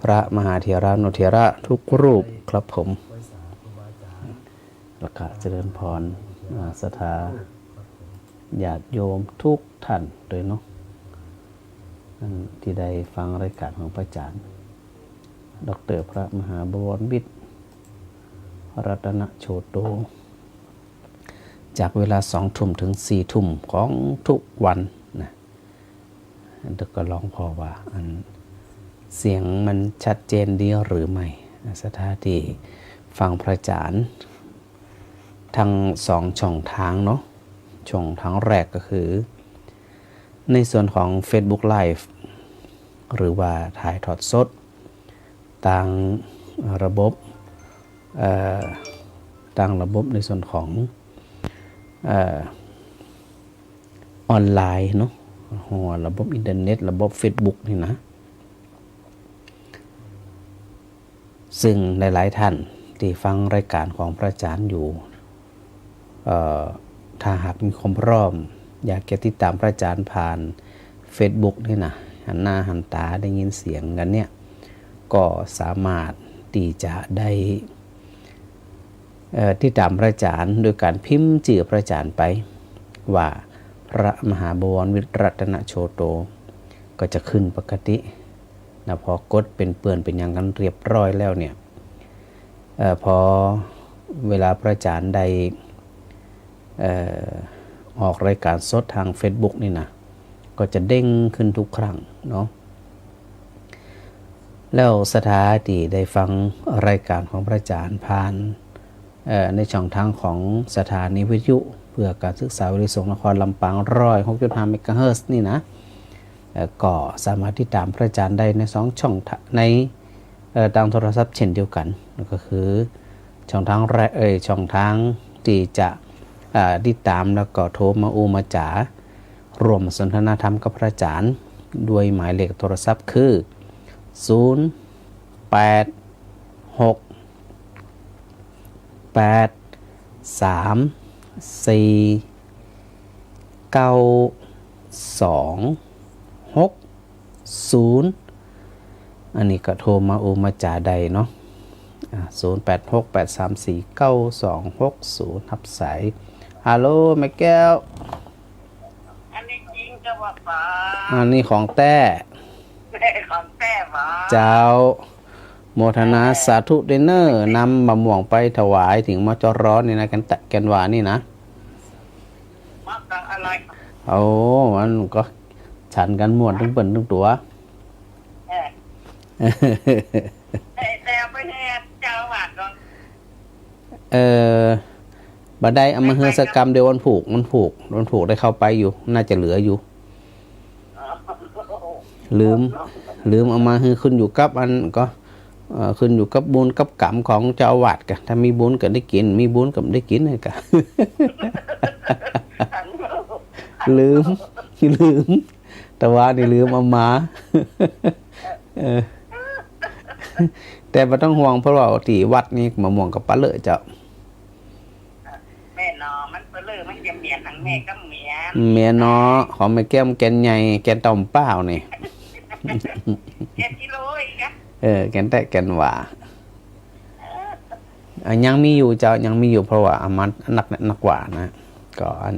พระมหาเถระนุเถระทุกรูปครับผมแล้วก็เจริญพรศรัทธาญาติโยมทุกท่านโดยเนาะที่ได้ฟังรายการของพระอาจารย์ดร.พระมหาบวรวิทย์รัตนโชโตจากเวลา20:00 นถึง22:00 นของทุกวันนะเด็กก็ลองพอว่าเสียงมันชัดเจนดีหรือไม่สถานที่ฟังพระอาจารย์ทั้ง2ช่องทางเนาะช่องทางแรกก็คือในส่วนของ Facebook Live หรือว่าถ่ายทอดสดทางระบบในส่วนของออนไลน์เนาะระบบอินเทอร์เน็ตระบบ Facebook นี่นะซึ่งหลายๆท่านที่ฟังรายการของพระอาจารย์อยู่ถ้าหากมีความพร้อมอยากจะติดตามพระอาจารย์ผ่าน Facebook นี่นะหันหน้าหันตาได้ยินเสียงกันเนี่ยก็สามารถที่จะได้ที่ตามพระอาจารย์โดยการพิมพ์ชื่อพระอาจารย์ไปว่าพระมหาบวรวิทย์รัตนโชโตก็จะขึ้นปกตินะพอกดเป็นเปื้อนเป็นอย่างกันเรียบร้อยแล้วเนี่ยพอเวลาพระอาจารย์ได้ออกรายการสดทาง Facebook นี่นะก็จะเด้งขึ้นทุกครั้งเนาะแล้วสถานที่ได้ฟังรายการของพระอาจารย์ผ่านในช่องทางของสถานีวิทยุเพื่อการศึกษาวิทยุสงฆ์นครลำปาง106.5 เมกะเฮิรตซ์นี่นะก็สามารถติดตามพระอาจารย์ได้ใน2ช่องในทางโทรศัพท์เช่นเดียวกันก็คือช่องทางแรกช่องทางที่จะติดตามแล้วก็โทรมามาจ๋ารวมสนทนาธรรมกับพระอาจารย์ด้วยหมายเลขโทรศัพท์คือ0868349260อันนี้ก็โทรมามาจ่าใดเนาะ0868349260รับสายฮัลโหลแม่แก้วอันนี้จริงจะว่าป่าอันนี้ของแต้ของแต้ป่าเจ้าโมทนาสาธุเดนเนอร์นำมะม่วงไปถวายถึงมจรนี่นะกันวานี่นะมาจากอะไรเอามันก็ฉันกันม่วนทั้งเปิ่นทั้งตัวแต่ไปแห่เจ้าวัดก่อนบัดได้อมฤตกรรมเดี๋ยววันผูกได้เข้าไปอยู่น่าจะเหลืออยู่ลืมเอามาขึ้นอยู่กับอันก็ขึ้นอยู่กับบุญกับกรรมของเจ้าอาวาสกันถ้ามีบุญก็ได้กินมีบุญก็ได้กินเลยกันลืมแต่ว่านี่ลืมเอามาแต่ไม่ต้องห่วงเพราะว่าที่วัดนี่มะม่วงกับปลาเลอะเจ้าแม่นอมันปลาเลอะมันจะเมียนทั้งแม่ก็เมียนนอของแม่แก้มแกนใหญ่แกนต่อมเปล่านี่แกนกิโลอีกแกนแต่แกนหว่ายังมีอยู่เจ้ายังมีอยู่เพราะว่ามันหนักกว่านะก็อัน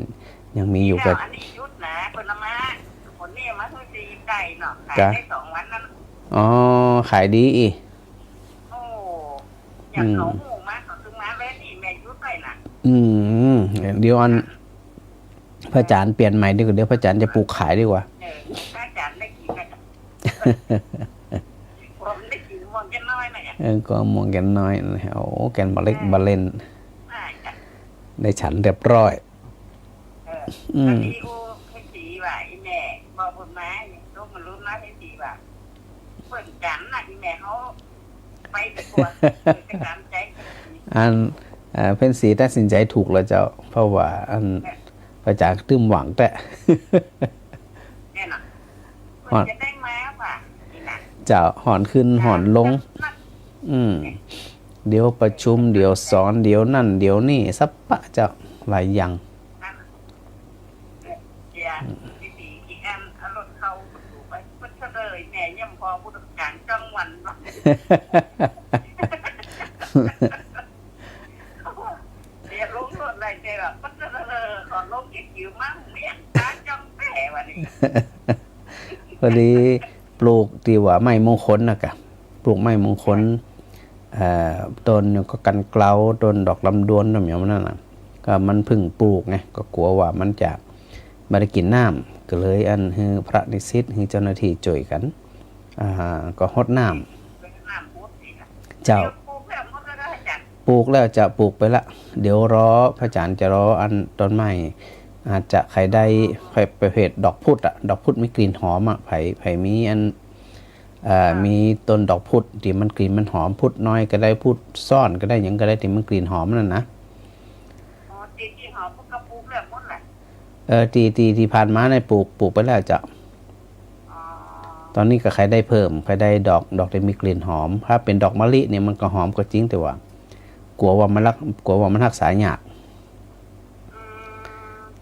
ยังมีอยู่ก็อันนี้ยุดนะคนละมาคนนี้มาทุจีไก่เนาะขายได้2 วันนั้นอ๋อขายดีอีโอ้อย่างหนูหมูมาของซึ่งมาแม่นี่แม่ยุดไปน่ะเดี๋ยวอันพระอาจารย์เปลี่ยนใหม่ดีกว่าเดี๋ยวพระอาจารย์จะปลูกขายดีกว่าพระอาจารย์ได้กินไหมผมได้กินมองแกนน้อยนะก็มองแกนน้อยโอ้แกนบาเล็กบาเลนได้ฉันเรียบร้อยอันนี้โอ้ให้สีว่ะอีแม่บอกผมมาลูกมันรู้นะให้สีว่ะ เปิดกันน่ะที่แม่เขาไปดีกว่าจะตามใจ อันเพิ่นสีตัดสินใจถูกแล้วเจ้าเพราะว่าอันพระอาจารย์ตื้มหวังแต่ แน่นอนเพิ่นจะได้มาป่ะนี่นะ เจ้าหอนขึ้นหอนลง เดี๋ยวประชุมเดี๋ยวสอนเดี๋ยวนั่นเดี๋ยวนี่สับปะเจ้าหลายอย่าง เดี๋ยวดีๆอีกอันเอารถเข้าประตูไปเพิ่นก็เลยแม่ย่ำพอผู้จัดการจังหวัดเนาะ เดี๋ยวลงรถอะไรเดี๋ยวเพิ่นก็เลยขอลงจิตอยู่มั่งเมียตาจ้องแผลวันนี้ พอดีปลูกที่ว่าไม้มงคลนะกะปลูกไม้มงคลต้นก็กันเกลาต้นดอกลำดวนนั่นอย่างนั้นน่ะก็มันพึ่งปลูกไงก็กลัวว่ามันจะไม่ได้กินน้ำก็เลยอันฮือพระนิสิตฮือเจ้าหน้าที่ช่วยกันก็ฮดน้ำเจ้าปลูกแล้วจะปลูกไปละเดี๋ยวรอพระอาจารย์จะรออันต้นไม้อาจจะใครได้ประเภทดอกพุธอะดอกพุธมีกลิ่นหอมอะไผ่มีอันมีต้นดอกพุธที่มันกลิ่นมันหอมพุธน้อยก็ได้พุธซ่อนก็ได้อย่างก็ได้ที่มันกลิ่นหอมนั่นนะอ๋อตีหอมพวกกระปุกแบบหมดแหละที่ผ่านมาในปลูกไปแล้วจ้ะตอนนี้ก็ใครได้เพิ่มใครได้ดอกที่มีกลิ่นหอมถ้าเป็นดอกมะลิเนี่ยมันก็หอมก็จริงแต่ว่ากลัวว่ามันรักษายาก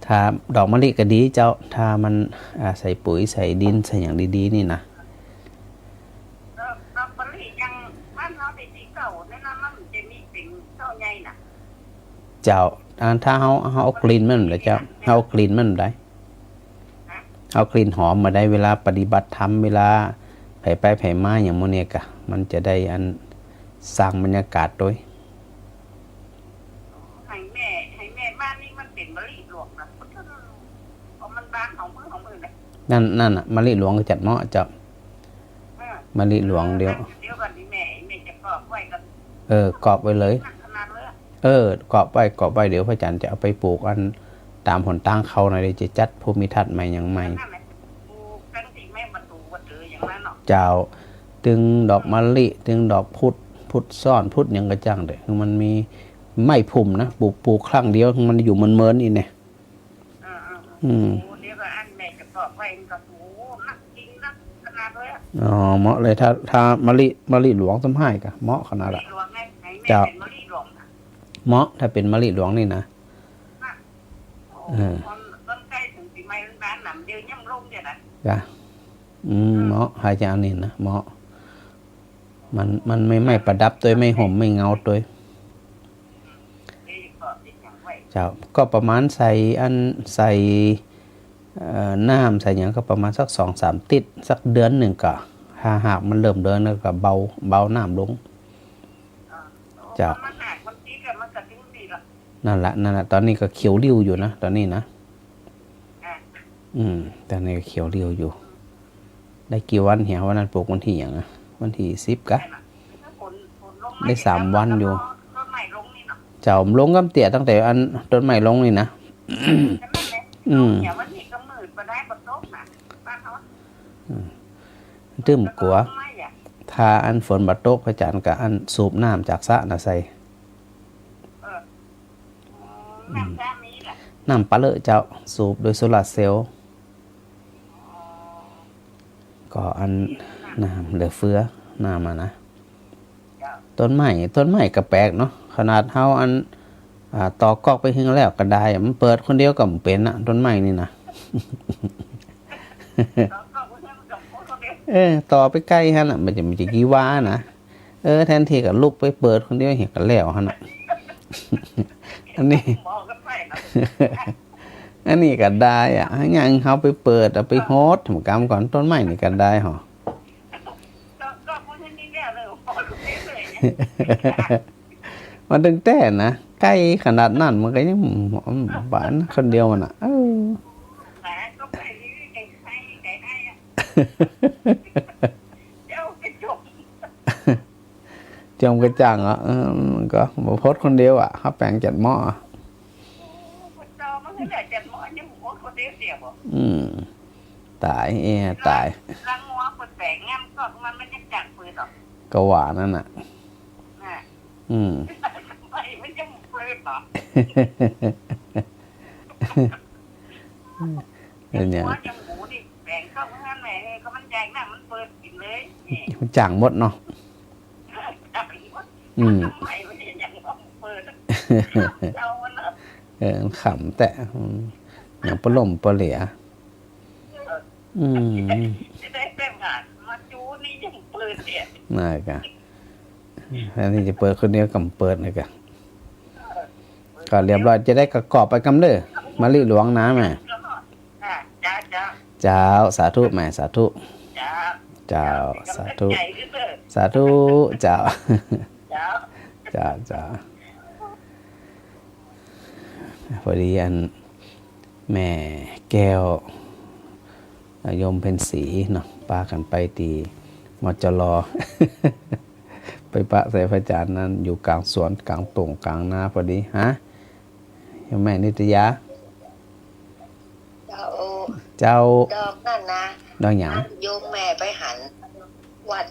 ถ้าดอกมะลิก็ดีเจ้าถ้ามันใส่ปุ๋ยใส่ดินใส่อย่างดีๆนี่นะดอกมะลิยังบ้านเราที่เก่าในนั้นมันจะมีสิ่งเจ้าใหญ่น่ะเจ้าถ้าเขาเอากลิ่นมันเลยเจ้าเอากลิ่นมันได้เอากลิ่นหอมมาได้เวลาปฏิบัติธรรมเวลาไผ่ไปไผ่มาอย่างโมเนกะมันจะได้อันสร้างบรรยากาศด้วยให้แม่บ้านนี่มันเป็นมะลิหลวงนะเพราะมันบ้านของมือเลยนั่นน่ะมะลิหลวงก็จัดเหมาะเจ้ามะลิหลวงเดียวกันนี่แม่จะกรอบไว้กันกรอบไว้เลยกรอบไว้เดี๋ยวพระอาจารย์จะเอาไปปลูกอันตามหนตั้งเขาหน่อยจะจัดภูมิทัศน์ใหม่อย่างใหม่เจ้าตึงดอกมะลิตึงดอกพุทธซ่อนพุทธอย่างกระจังเด็กมันมีไม้พุ่มนะปลูกครั้งเดียวมันอยู่มันเมินอีเนี่ยเดี๋ยวก็อันแม่จะกรอบไว้กับหมูนักจริงนักขนาดเลยเหมาะเลยถ้ามะลิหลวงสมให้กะเหมาะขนาดละเจ้าเหมาะถ้าเป็นมะลิหลวงนี่นะต้นใกล้ถึงปีใหม่ร้านหนำเดียวย่ำลงเดี๋ยวนะจ้ะเหมาะหายใจนี่นะเหมาะมันไม่ประดับตัวไม่ห่มไม่เงาตัวเจ้าก็ประมาณใส่น้ำใส่อย่างก็ประมาณสัก 2-3 ติดสักเดือนหนึ่งก็หากมันเริ่มเดินแล้วก็เบาน้ำลงเจ้านั่นแหละตอนนี้ก็เขียวริ้วอยู่นะตอนนี้นะตอนนี้ก็เขียวริ้วอยู่ได้กี่วันเหี่ยวันนั้นปลูกวันที่อย่างนะวันที่10กะได้3 วันอยู่เจ้าลงกำเตี่ยตั้งแต่อันต้นใหม่ลงนี่นะตื้มกลัวถ้าอันฝนบัดตกพระจันทร์กับอันสูบน้ำจากสระน่ะใส่น้ำปลาเลอะเจ้าสูบโดยโซลาร์เซลล์ก็อันน้ำเหลือเฟือน้ำนะต้นไม้ก็แปลกเนาะขนาดเฮาอันต่อกอกไปหึงแล้วก็ได้มันเปิดคนเดียวก็บ่เป็นนะต้นไม้นี่นะต่อไปใกล้ฮะน่ะมันจะกี่ว่านะแทนที่กับลูกไปเปิดคนเดียวเห็นกันแล้วฮะน่ะอันนี้ก็ได้อ่ะยังเขาไปเปิดเอาไปโฮสทำกรรมก่อนต้นไม้นี่ก็ได้หรอมันดึงแต่นะใกล้ขนาดนั้นมันก็ยังบ้านคนเดียวมันอ่ะจมกระจังอ่ะก็บอกพดคนเดียวอ่ะเขาแปลงจัดหม้อตายตาย แปลงงามก็มันจะจังปืนหรอก ก็หวานนั่นน่ะ นะ อืม ไม่มันจะปืนหรอก เป็นอย่าง หัวจมูกนี่แปลงก็งั้นแหละก็มันแจงน่ะมันเปิดกินเลยนี่ มันจ่างหมดเนาะ จังหวะ อืม ทำไมมันยังต้องเปิดเอามันเนอะ มันขำแต่อย่างปลาล่มปลาเหลียอืม จะได้เป็นงานมาจูนี่ยังเปิดเนี่ย น่ากะแทนที่จะเปิดคนเดียวกับเปิดเลยกะก็เรียบร้อยจะได้กระกอบไปกำเลยมาลีหลวงน้ำแม่ จ้าจ้า เจ้าสาธุแม่สาธุ จ้า เจ้าสาธุ ใจเด้อ สาธุเจ้า จ้า จ้าพอดีอันแม่แก้วโยมเพ็ญศรีเนาะปากันไปตีมจร ไปปะใส่พระอาจารย์นั้นอยู่กลางสวนกลางตรงกลางนาพอดีฮะโยมแม่นิตยา เจ้า เจ้า ดอกนั่นนะ ดอกหยัง โยมแม่ไปหันวัด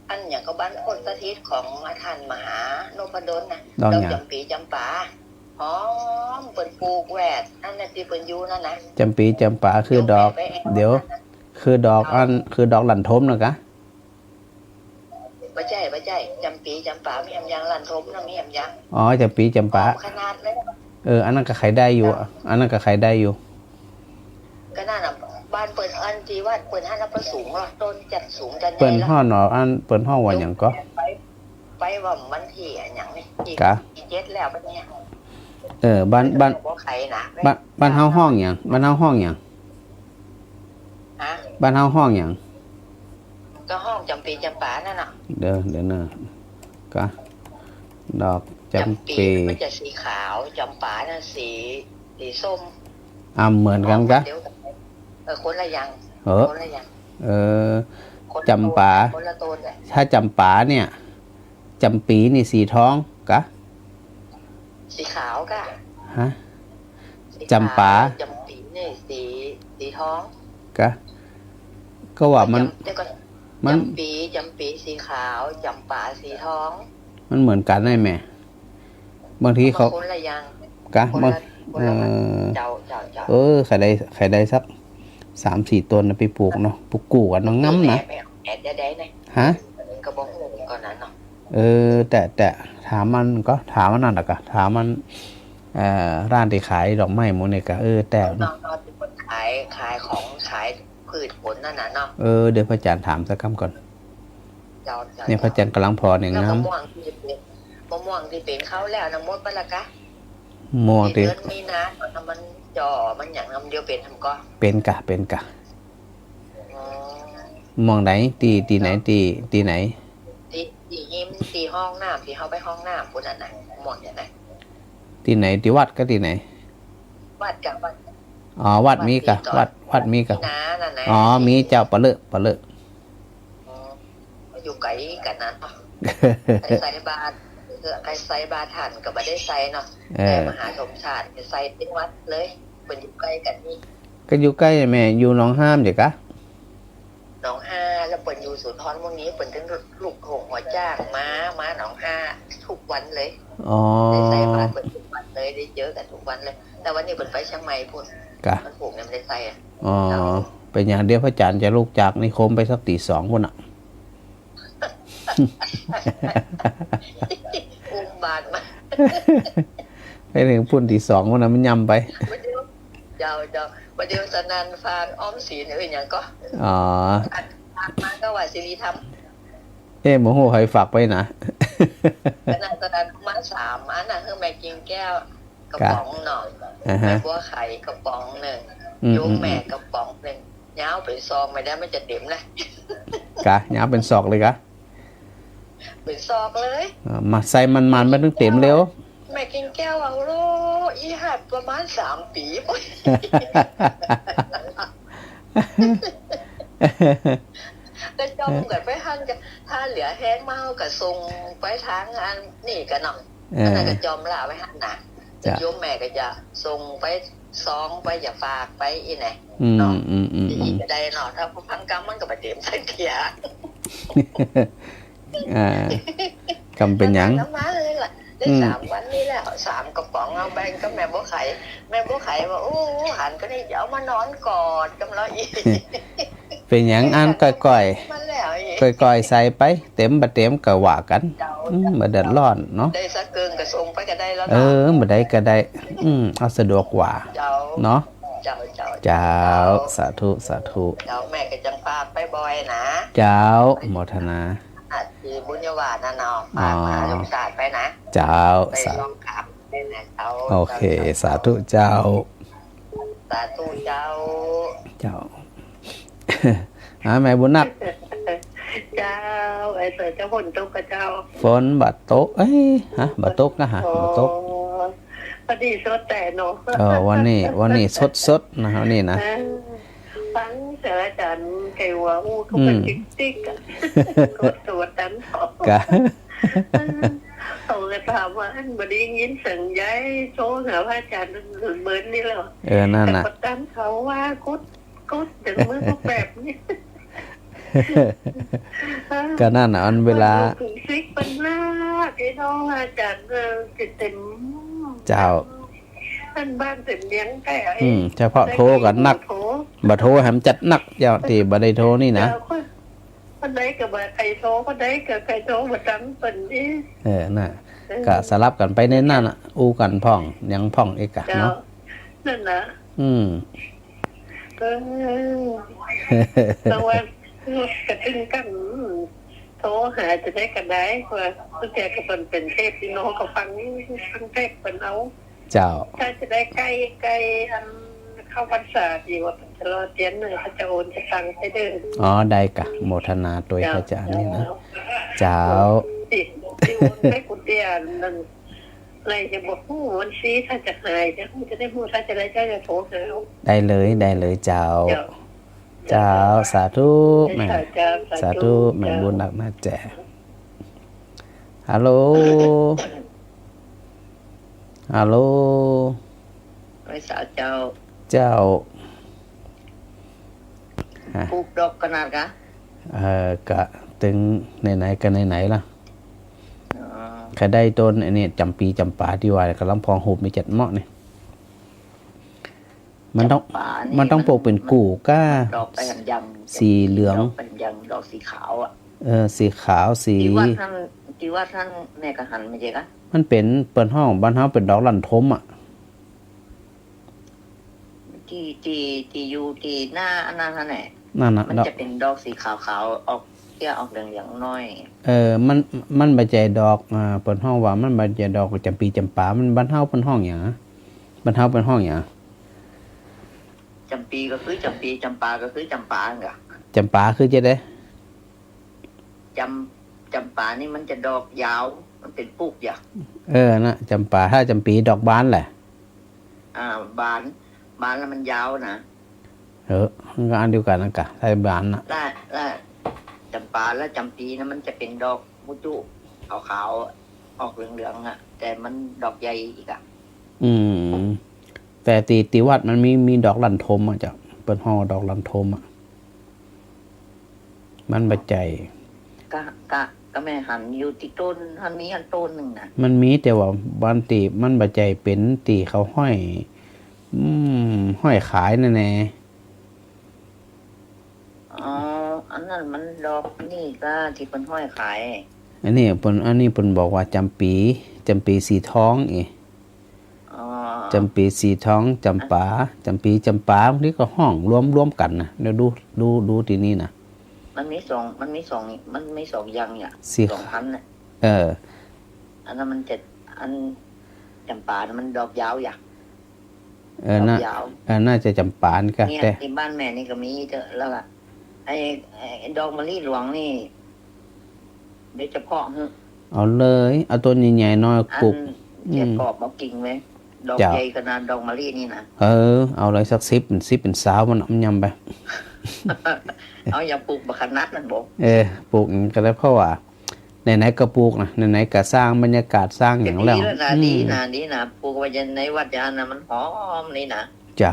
อันอย่างกับบ้านคนสถิตของท่านมหานพดลนะ ดอกหยัง จำปีจำปาหอมเปิดปลูกแหวดนั่นน่ะที่เปิดอยู่นั่นนะ จำปีจำปาคือดอก โยมแม่ไป เดี๋ยว คือดอกอันคือดอกหลั่นทมนะกะ บ่ใช่จำปีจำปามีอำยังลันทมนะมีอำยัง อ๋อจำปีจำปา ขนาดเลย อันนั้นก็ใครได้อยู่ อันนั้นก็ใครได้อยู่ ก็นั่นน่ะบ้านเปิดอันที่วัดเปิดห้านับประสูงหรอต้นจัดสูงจัดใหญ่ เปิ้น แล้ว ห่อหนออันเปิ้นห่อว่าหยังก็ ไปว่ามันที่อันอย่างนี้อี กะ อีเจ็ดแล้วปะเนี่ย บ้าน บ่ไข่นะ บ้านเฮาห้องหยังบ้านเฮาห้องหยัง ฮะ บ้านเฮาห้องหยัง ก็ห้องจำปีจำปานั่นน่ะ เดี๋ยวนะก็ดอกจำปี มันจะสีขาวจำปาน่ะสีส้ม เหมือนกันกะ เดี๋ยวคนละอย่าง คนละอย่าง คนละ จำปา คนละต้นเลย ถ้าจำปาเนี่ยจำปีนี่สีทองกะ สีขาวก็ ฮะ สีขว จำปา จำปีนี่สีทอง กะก็ว่ามัน เดี๋ยวก่อน มัน จำปีสีขาวจำปาสีทอง มันเหมือนกันได้ไหมบางทีเขา คนละอย่าง กะ คน บาง ละคนละเจ้า ใครได้สัก3-4ต้นนะไปปลูกเนาะปลูกกูกันเนาะงั้มนะ แอดได้ไหน ฮะ กระบอกหูก่อนนั้นเนาะ แต่ถามมันก็ถามมันนั่นแหละก็ถามมันร้านที่ขายดอกไม้หมดเนี่ยก็แต่ น้ เนาะ องเป็นคนขายของขายพืชผลนั่นน่ะเนาะ เดี๋ยวพระอาจารย์ถามสักคำก่อน เจ้า เนี่ยพระอาจารย์กำลังพอเนี่ย แล้ว งาม มะม่วงที่เป็นเขาแล้วน้ำมดปะละกะ ม่วง ที่ ที่ เดือนมีนาตอนมันจ่อมันอย่างน้ำเดียวเป็นทำก็ เป็นกะ อ๋อ ม่วงไหนตีไหนตีไหน ตีหิมตีห้องน้ำที่เขาไปห้องน้ำพวกนั้นน่ะมองอย่างไร ตีไหนตีวัดก็ตีไหน วัดกับวัด อ๋อวัดมีกะวัดมีกะ น้านั่นนะ อ๋อมีเจ้าปะเลอะ อ๋ออยู่ไกลกันนะเนาะไอ้ใส่บาตรไอ้ใส่บาตรฐานกับบัได้ใส่เนาะแต่มหาสมชาติใส่เป็นวัดเลยเป็นอยู่ใกล้กันนี่ ก็อยู่ใกล้แม่อยู่หนองห้ามเดี๋ยวกะ หนองห้าแล้วเปิดอยู่สุนทรพวกนี้เปิดถึงลูกหงหัวจ้างม้าหนองห้าทุกวันเลย อ๋อ ได้ใส่บาตรเปิดทุกวันเลยได้เจอกันทุกวันเลย แต่วันนี้เปิดไปเชียงใหม่พุ่น กะ มันผูกเนี่ยไม่ได้ใส่อะ อ๋อเป็นอย่างเดียวพระอาจารย์จะลูกจากนิคมไปสักตี 2พุ่นอ่ะ อุ้มบาตรมา ไปถึงพุ่นตี 2พุ่นน่ะมันยำไป วันเดียววันเดียวสนันฟานอ้อมศีลอย่างก็ อ๋อ อัดมาก็ว่าสิริธรรม โมโหใครฝากไปนะ สนันมา3อันน่ะคือแม่กิงแก้วกระป๋องหน่อย อ่า แม่ ฮะ บัวไข่กระป๋องหนึ่ง อืม โยมแม่กระป๋องหนึ่งยาวไปซองไม่ได้มันจะเต็มนะ กะยาวเป็นศอกเลยกะ เป็นซอกเลย มาใส่มันไม่ต้องเต็มเร็ว แม่กิงแก้วเอาโลอีหัดประมาณ3 ปีโอ๊ยก็จ้องกันไปหันกันถ้าเหลือแห้งเมากับทรงไปทางอันนี่กันเนาะอันนั้นก็จอมลาไปหันนะ จ้ะ โยมแม่ก็จะส่งไป ซองไปอย่าฝากไปอีไหน อืม เนาะ อืม อีกได้เนาะถ้าผู้พังกรรมมันก็ไปเต็มใส่เทีย กำเป็นหยัง น้ำมาเลยล่ะได้3 วันนี้แล้ว3 กระป๋องเอาแบ่งกับแม่บัวไข่ว่าโอ้หันก็ได้เดี๋ยวมานอนกอดกับเราอีก เป็นหยังอ่านก่อย มันแล้วอีก ๆก่อยๆใส่ไปเต็มบ่เต็มก็ว่ากัน เจ้า บ่เดือดร้อนเนาะ ได้สักเกินก็ส่งไปก็ได้แล้ว เอ เนาะ อบ่ได้ก็ได้เอาสะดวกกว่า เจ้า เนาะ เจ้า เจ้าสาธุสาธุ เจ้าแม่ก็จังฝากไปบ่อยนะ เจ้าโมทนา อาทีบุญญาวาสนะเนาะฝากมาลงศาสตร์ไปนะ เจ้า ไป สา ลองขับเป็นนะเจ้า โอเค สาธุเจ้า สาธุเจ้า เจ้า แม่บุญนัก เจ้าไอ้เสือเจ้าฝนตกกับเจ้า ฝนบัดตกบัดตกนะฮะบัดตก พอดีสดแต่เนาะ วันนี้สดนะครับนี่นะ ฟังเสืออาจารย์ไก่หัวอู้เขาเป็นจิ๊กๆอ่ะกดตรวจนั้นเขา กะ เขาเลยถามว่าอันบดียินเสียงย้ายโซ่หาพระอาจารย์เหมือนนี่เหรอ นั่น แต่ น่ะ กดดันเขาว่ากุดถึงมือพวกแบบนี้ ก็นั่นน่ะอันเวลา ถึงซิกเป็นหน้าไอ้น้องอาจารย์ติดเต็ม เจ้า ท่านบ้านเต็มเลี้ยงไก่ เฉพาะโทรกันนักบ่โทรแหมจัดนักอย่าที่บ่ได้โทรนี่นะ คนใดกับใครโทรคนใดกับใครโทรมาจำเป็นนี่ น่ะก็สลับกันไปในนั่นน่ะอู้กันพ่องยังพ่องเอกะ เจ้า เนาะ นั่นนะ แต่ว่ากระทึงกันโทรหาจะได้กันได้เพราะตั้งแต่ก็เป็นเทพที่น้องก็ฟังเทพเป็นเอา เจ้า ถ้าจะได้ใกล้อันเข้าพรรษาดีว่าจะรอเตียนหนึ่งเขาจะโอนจะตังไปเดิน ได้กะโมทนาตัวพระอาจารย์นี่นะเจ้า ติดที่โอนให้กุเตียนนั่นอะไรจะบอกผู้วันซีถ้าจะหายจะได้พูดถ้าจะได้จะโทรหา ได้เลยเจ้า เจ้าสาธุแม่สาธุแม่บุญหนักมาแจฮัลโหลไว้สาวเจ้า เจ้า ปลูกดอกขนาดกะ กะถึงไหนๆกันไหนๆล่ะใครได้ต้นอันนี้จำปีจำปาที่ว่ากํลังพองหูบมีจัดเหมาะนี่มันต้องปลูกเป็นกู่ก้า ดอกไปหันยัง สีเหลือง ดอกเป็นยังดอกสีขาวอ่ะ สีขาวสี ที่ว่าท่านแม่กะหันไม่ใช่กะ มันเป็นเปิ้นห้องบ้านเฮาเป็นดอกลันทมอ่ะ ที่อยู่ที่หน้าอันนั้นแหละ นั่นน่ะ มัน ดอก จะเป็นดอกสีขาวๆออกเที่ยออกเหลืองๆน้อย มันบ่ใจดอกเปิ้นห้องว่ามันบ่ใจดอกจำปีจำปามันบ้านเฮาเปิ้นห้องหยังบ้านเฮาเปิ้นห้องหยัง จำปีก็คือจำปีจำปาก็คือจำปาไง จำปาคือจะได้ จำปานี่มันจะดอกยาวมันเป็นปุกอย่าง นะจำปาถ้าจำปีดอกบานแหละ บานแล้วมันยาวนะ มันก็อันเดียวกันนะกะถ้าบานน่ะ แล้วจำปาและจำปีนะมันจะเป็นดอกมุจุขาวๆออกเหลืองๆอ่ะแต่มันดอกใหญ่อีกอ่ะ แต่ตีวัดมันมีดอกลันทมอ่ะจ้ะเป็นห้องดอกลันทมอ่ะมันบ่ใจ ก็แม่หันอยู่ที่ต้นหันมีอันต้นหนึ่งนะ มันมีแต่ว่าบานตีมันบ่ใจเป็นตีเขาห้อยขายแน่ อันนั้นมันดอกนี่ก็ที่เป็นห้อยขาย ๆอันนี้เพิ่นบอกว่าจำปีสีทองอีจำปีสีทองจำปาบางทีก็ห้องรวมกันนะเดี๋ยวดูที่นี่นะมันมีสองอย่างเนี่ยสองพันเนี่ยอันนั้นมันจะอันจำปามันดอกยาวอย่างน่าจะจำปานก็ เนี่ย แต่ ที่บ้านแม่นี่ก็มีเจอแล้วล่ะไอ้ดอกมะลิหลวงนี่โดยเฉพาะเอาเลยเอาต้นใหญ่ๆน้อยปลูก เจ็บกรอบเอากิ่งไหมดอกใหญ่ขนาดดอกมะลินี่นะ เอาเลยสัก10เป็นสาวมันยำไป เอาอย่าปลูกบักขนาดนั่นบอก ปลูกก็ได้เพราะว่า ไหนๆก็ปลูกนะไหนๆก็สร้างบรรยากาศสร้างอย่างแล้ว ดีนะปลูกไว้ในวัดยานนะมันหอมนี่นะ เจ้า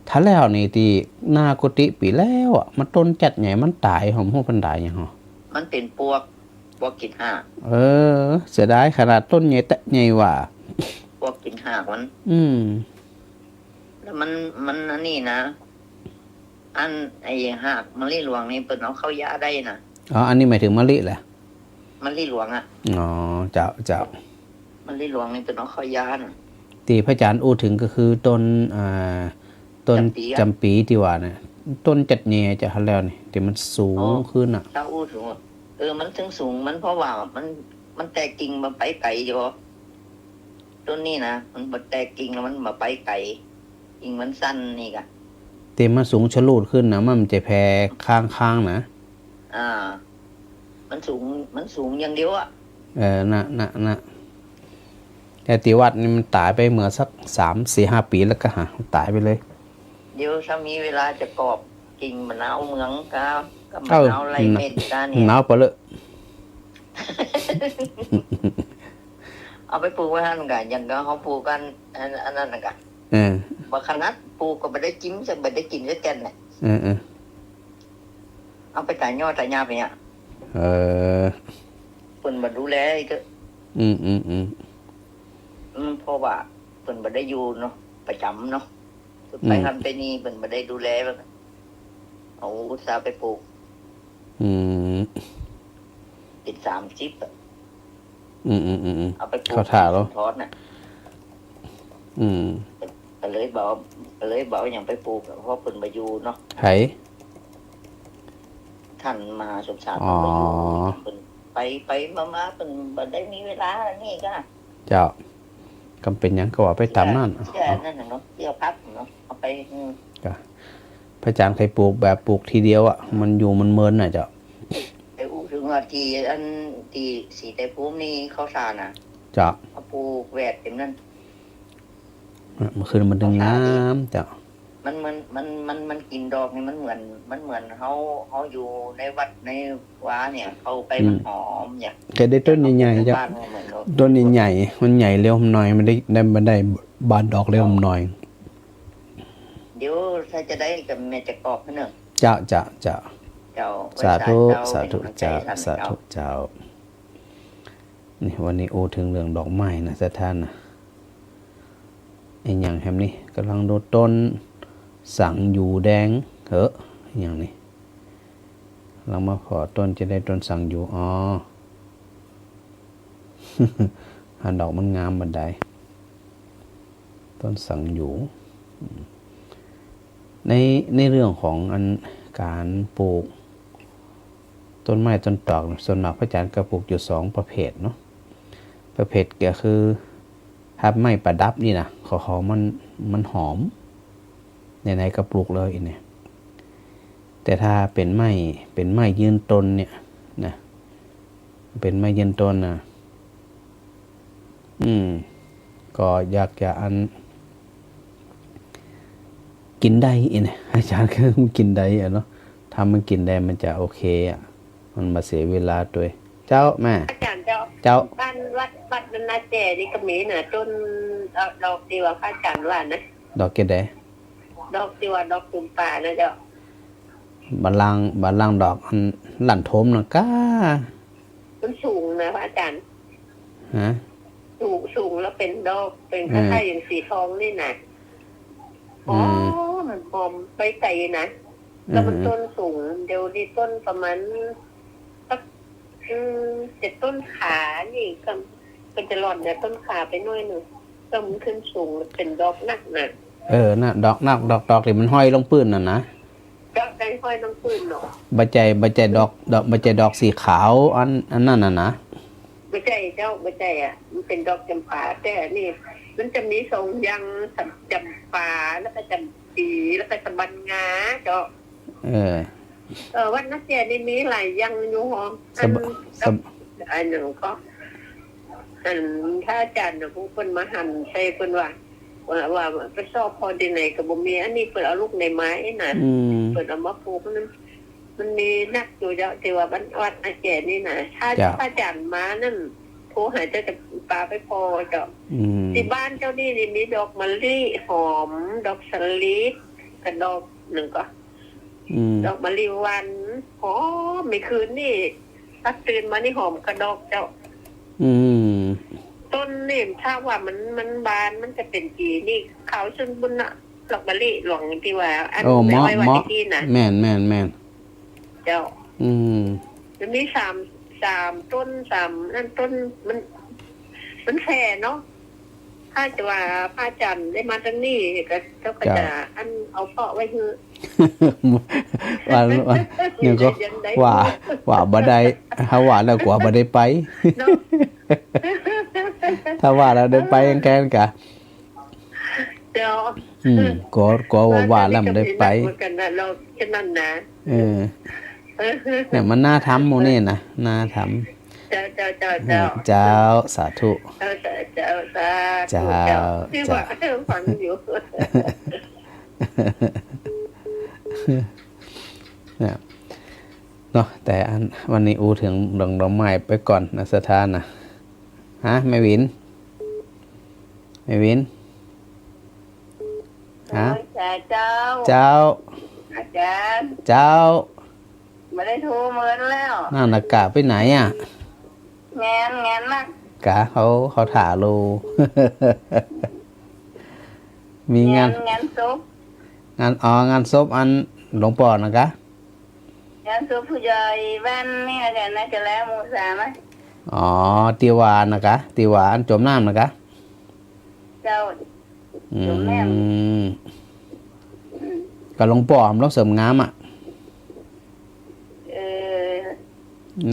ถ้าแล้วนี่ที่หน้ากุฏิปีแล้วอ่ะมันต้นจัดใหญ่มันตายหอมหัวพันไดอย่างหอ มันเป็นปวกกินหาก เสียดายขนาดต้นใหญ่แต่ใหญ่ว่า พวกกินหากมัน แล้วมันอันนี้นะ อันไอ้หากมะลิหลวงนี่เปิดเอาเข้ายาได้นะ อ๋ออันนี้หมายถึงมะลิแหละ มะลิหลวงอ่ะ อ๋อเจ้าม ะลิหลวงนี่เปิดเอาเข้ายานะ ที่พระอาจารย์อู้ถึงก็คือต้นต้นจำปีที่ว่าเนี่ยต้นจัดแหน่จะหันแล้วนี่ที่มันสูงขึ้นอ่ะ ถ้าอู้ถึงว่ามันถึงสูงมันเพราะว่ามันแตกกิ่งมาไปไกลอยู่ต้นนี้นะมันบ่แตกกิ่งแล้วมันมาไปไกลกิ่งมันสั้นนี่กะ ที่มันสูงชะลูดขึ้นนะมันจะแผ่ข้างๆนะ มันสูงอย่างเดียวอ่ะ น่ะแต่ติวัดนี่มันตายไปเมื่อสัก3-4-5 ปีแล้วก็ตายไปเลย เดี๋ยวถ้ามีเวลาจะกอบกิ่งมะนาวเมืองก็มะนาวไรเม็ดกาเนี่ย หนาวไปเลย เอาไปปลูกไว้หั่นกันอย่างก็เขาปลูกกันอันนั้นน่ะกันบ่ขนาดปลูกก็บ่ได้จิ้มจะบ่ได้กินจะแก่นน่ะเอาไปแต่ยอดแต่หญ้าไปเนี่ยเพิ่นบ่ดูแลอีกเพราะว่าเพิ่นบ่ได้อยู่เนาะประจำเนาะไปทำไปนี่เพิ่นบ่ได้ดูแลแบบเอาอุตส่าห์ไปปลูกติด30อ่ะเอาไปปลูก เขาถ่าแล้ว ทอดน่ะก็เลยบอกอย่างไปปลูกเพราะเพิ่นบ่อยู่เนาะ ไผ ท่านมหาสมชาติเพิ่นบ่อยู่เพิ่นไปมาเพิ่นบ่ได้มีเวลาอันนี้ก็ เจ้าก็เป็นหยังก็ว่าไปตามนั่น เชื่อนั่นน่ะเนาะเที่ยวพักเนาะเอาไป พระอาจารย์เคยปลูกแบบปลูกทีเดียวอ่ะมันอยู่มันเมินน่ะเจ้า ไปอู้ถึงว่าที่อันที่สีไตรภูมินี่เขาสร้างน่ะ เจ้า เอาปลูกแวดเต็มนั้น เมื่อคืนมันดึงน้ำเจ้า มันกินดอกนี่มันเหมือนเขาอยู่ในวัดในวาเนี่ยเขาไปมันหอมเนี่ย แกได้ต้นใหญ่ๆเจ้าต้นใหญ่ๆมันใหญ่เร็วหน่อยมันได้บานดอกเร็วหน่อย เดี๋ยวถ้าจะได้กับแม่จะกรอกให้หนึ่ง เจ้า สาธุ เจ้านี่วันนี้โอถึงเรื่องดอกไม้นะสถานนะไอ้อย่างแฮมนี่กำลังดูต้นสังอยู่แดงอย่างนี้เรามาขอต้นจะได้ต้นสังอยู่หันดอกมันงามบันไดต้นสังอยู่ในเรื่องของการปลูกต้นไม้ต้นตอกส่วนมากพระอาจารย์ก็ปลูกอยู่2ประเภทเนาะประเภทก็คือถ้าไม้ประดับนี่นะของมันหอมไหนๆก็ปลูกเลยเนี่ยแต่ถ้าเป็นไม้ยืนต้นเนี่ยนะเป็นไม้ยืนต้นนะก็อยากจะกินได้เนี่ยอาจารย์ก็กินได้เนาะถ้ามันกินได้มันจะโอเคอ่ะมันมาเสียเวลาด้วยเจ้าแม่ อาจารย์เจ้าบ้านวัดนาแจนี่ก็มีน่ะต้นดอกที่ว่าพระอาจารย์ว่านะ ดอกเกดได้ ดอกที่ว่าดอกตุ่มป่านะเจ้า บาลังดอกหลั่นโถมนะก้า มันสูงนะพระอาจารย์ ฮะ สูงแล้วเป็นดอกเป็นคล้ายๆอย่างสีทองนี่นะมันหอมไปไกลนะแล้วมันต้นสูงเดี๋ยวนี้ต้นประมาณสัก7 ต้นขานี่ก็เป็นจะหล่อนเนี่ยต้นขาไปหน่อยหนึ่งก็มันขึ้นสูงเป็นดอกหนักน่ะ น่ะดอกที่มันห้อยลงปื้นน่ะนะ ดอกได้ห้อยน้องปืนเนาะ ใบใจดอกสีขาวอันนั่นน่ะนะ ไม่ใช่เจ้าไม่ใช่อ่ะมันเป็นดอกจำปาแต่นี่มันจะมี2อย่างจำปาแล้วก็จำปีแล้วก็จำบันงาเจ้าวัดนักเรียนนี่มีหลายอย่างอยู่หอมอันหนึ่งก็ถ้าอาจารย์ผู้คนมาหั่นใส่เพิ่นว่าไปสอบพอดีไหนกับบ่มีอันนี้เพิ่นเอาลูกในไม้น่ะเพิ่นเอามาปลูกนั้น มันมีนักอยู่เจ้าที่ว่าบ้านวัดอาแก่นี่นะถ้าพระจันทร์มานั่นโทรหาเจ้าจะปลาไปพอเจ้าที่บ้านเจ้านี่มีดอกมะลิหอมดอกสลิดกับดอกหนึ่งก็ดอกมะลิวันหอมไม่คืนนี่ถ้าตื่นมานี่หอมกระดอกเจ้าต้นนี่ถ้าว่ามันบานมันจะเป็นกีนี่เขาชนบุญน่ะดอกมะลิหลวงที่ว่าอันไม่ไว้วันที่น่ะแม่นเจ้าจะมีสามต้นนั่นต้นมันแฝงเนาะถ้าจะว่าพระจันทร์ได้มาตั้งนี่ก็เจ้าก็จะอันเอาเพาะไว้คือว่าเนี่ยก็ว่าบ่ได้ถ้าว่าแล้วกว่าบ่ได้ไปถ้าว่าแล้วได้ไปแกนกะเจ้าก็ว่าแล้วมันได้ไปกันนะเราแค่นั้นนะเนี่ยมันน่าทำโมเน่นะน่าทำเจ้าสาธุเจ้าที่ว่าฟังอยู่เนี่ยเนาะแต่อันวันนี้อูถึงดอกไม้ไปก่อนนะสถานนะฮะแม่วินฮะเจ้าไม่ได้โทรเหมือนแล้วน่านากะไปไหนอ่ะงานมากกะเขาถ่าโลมีงานศพงานศพอันหลวงพ่อนะกะงานศพผู้ใหญ่บ้านนี่กันนะจะแล้วมูสาไหมติวานะกะติวาอันจมน้ำนะกะเจ้าจมน้ำกับหลวงพ่อมต้องเสริมงามอ่ะ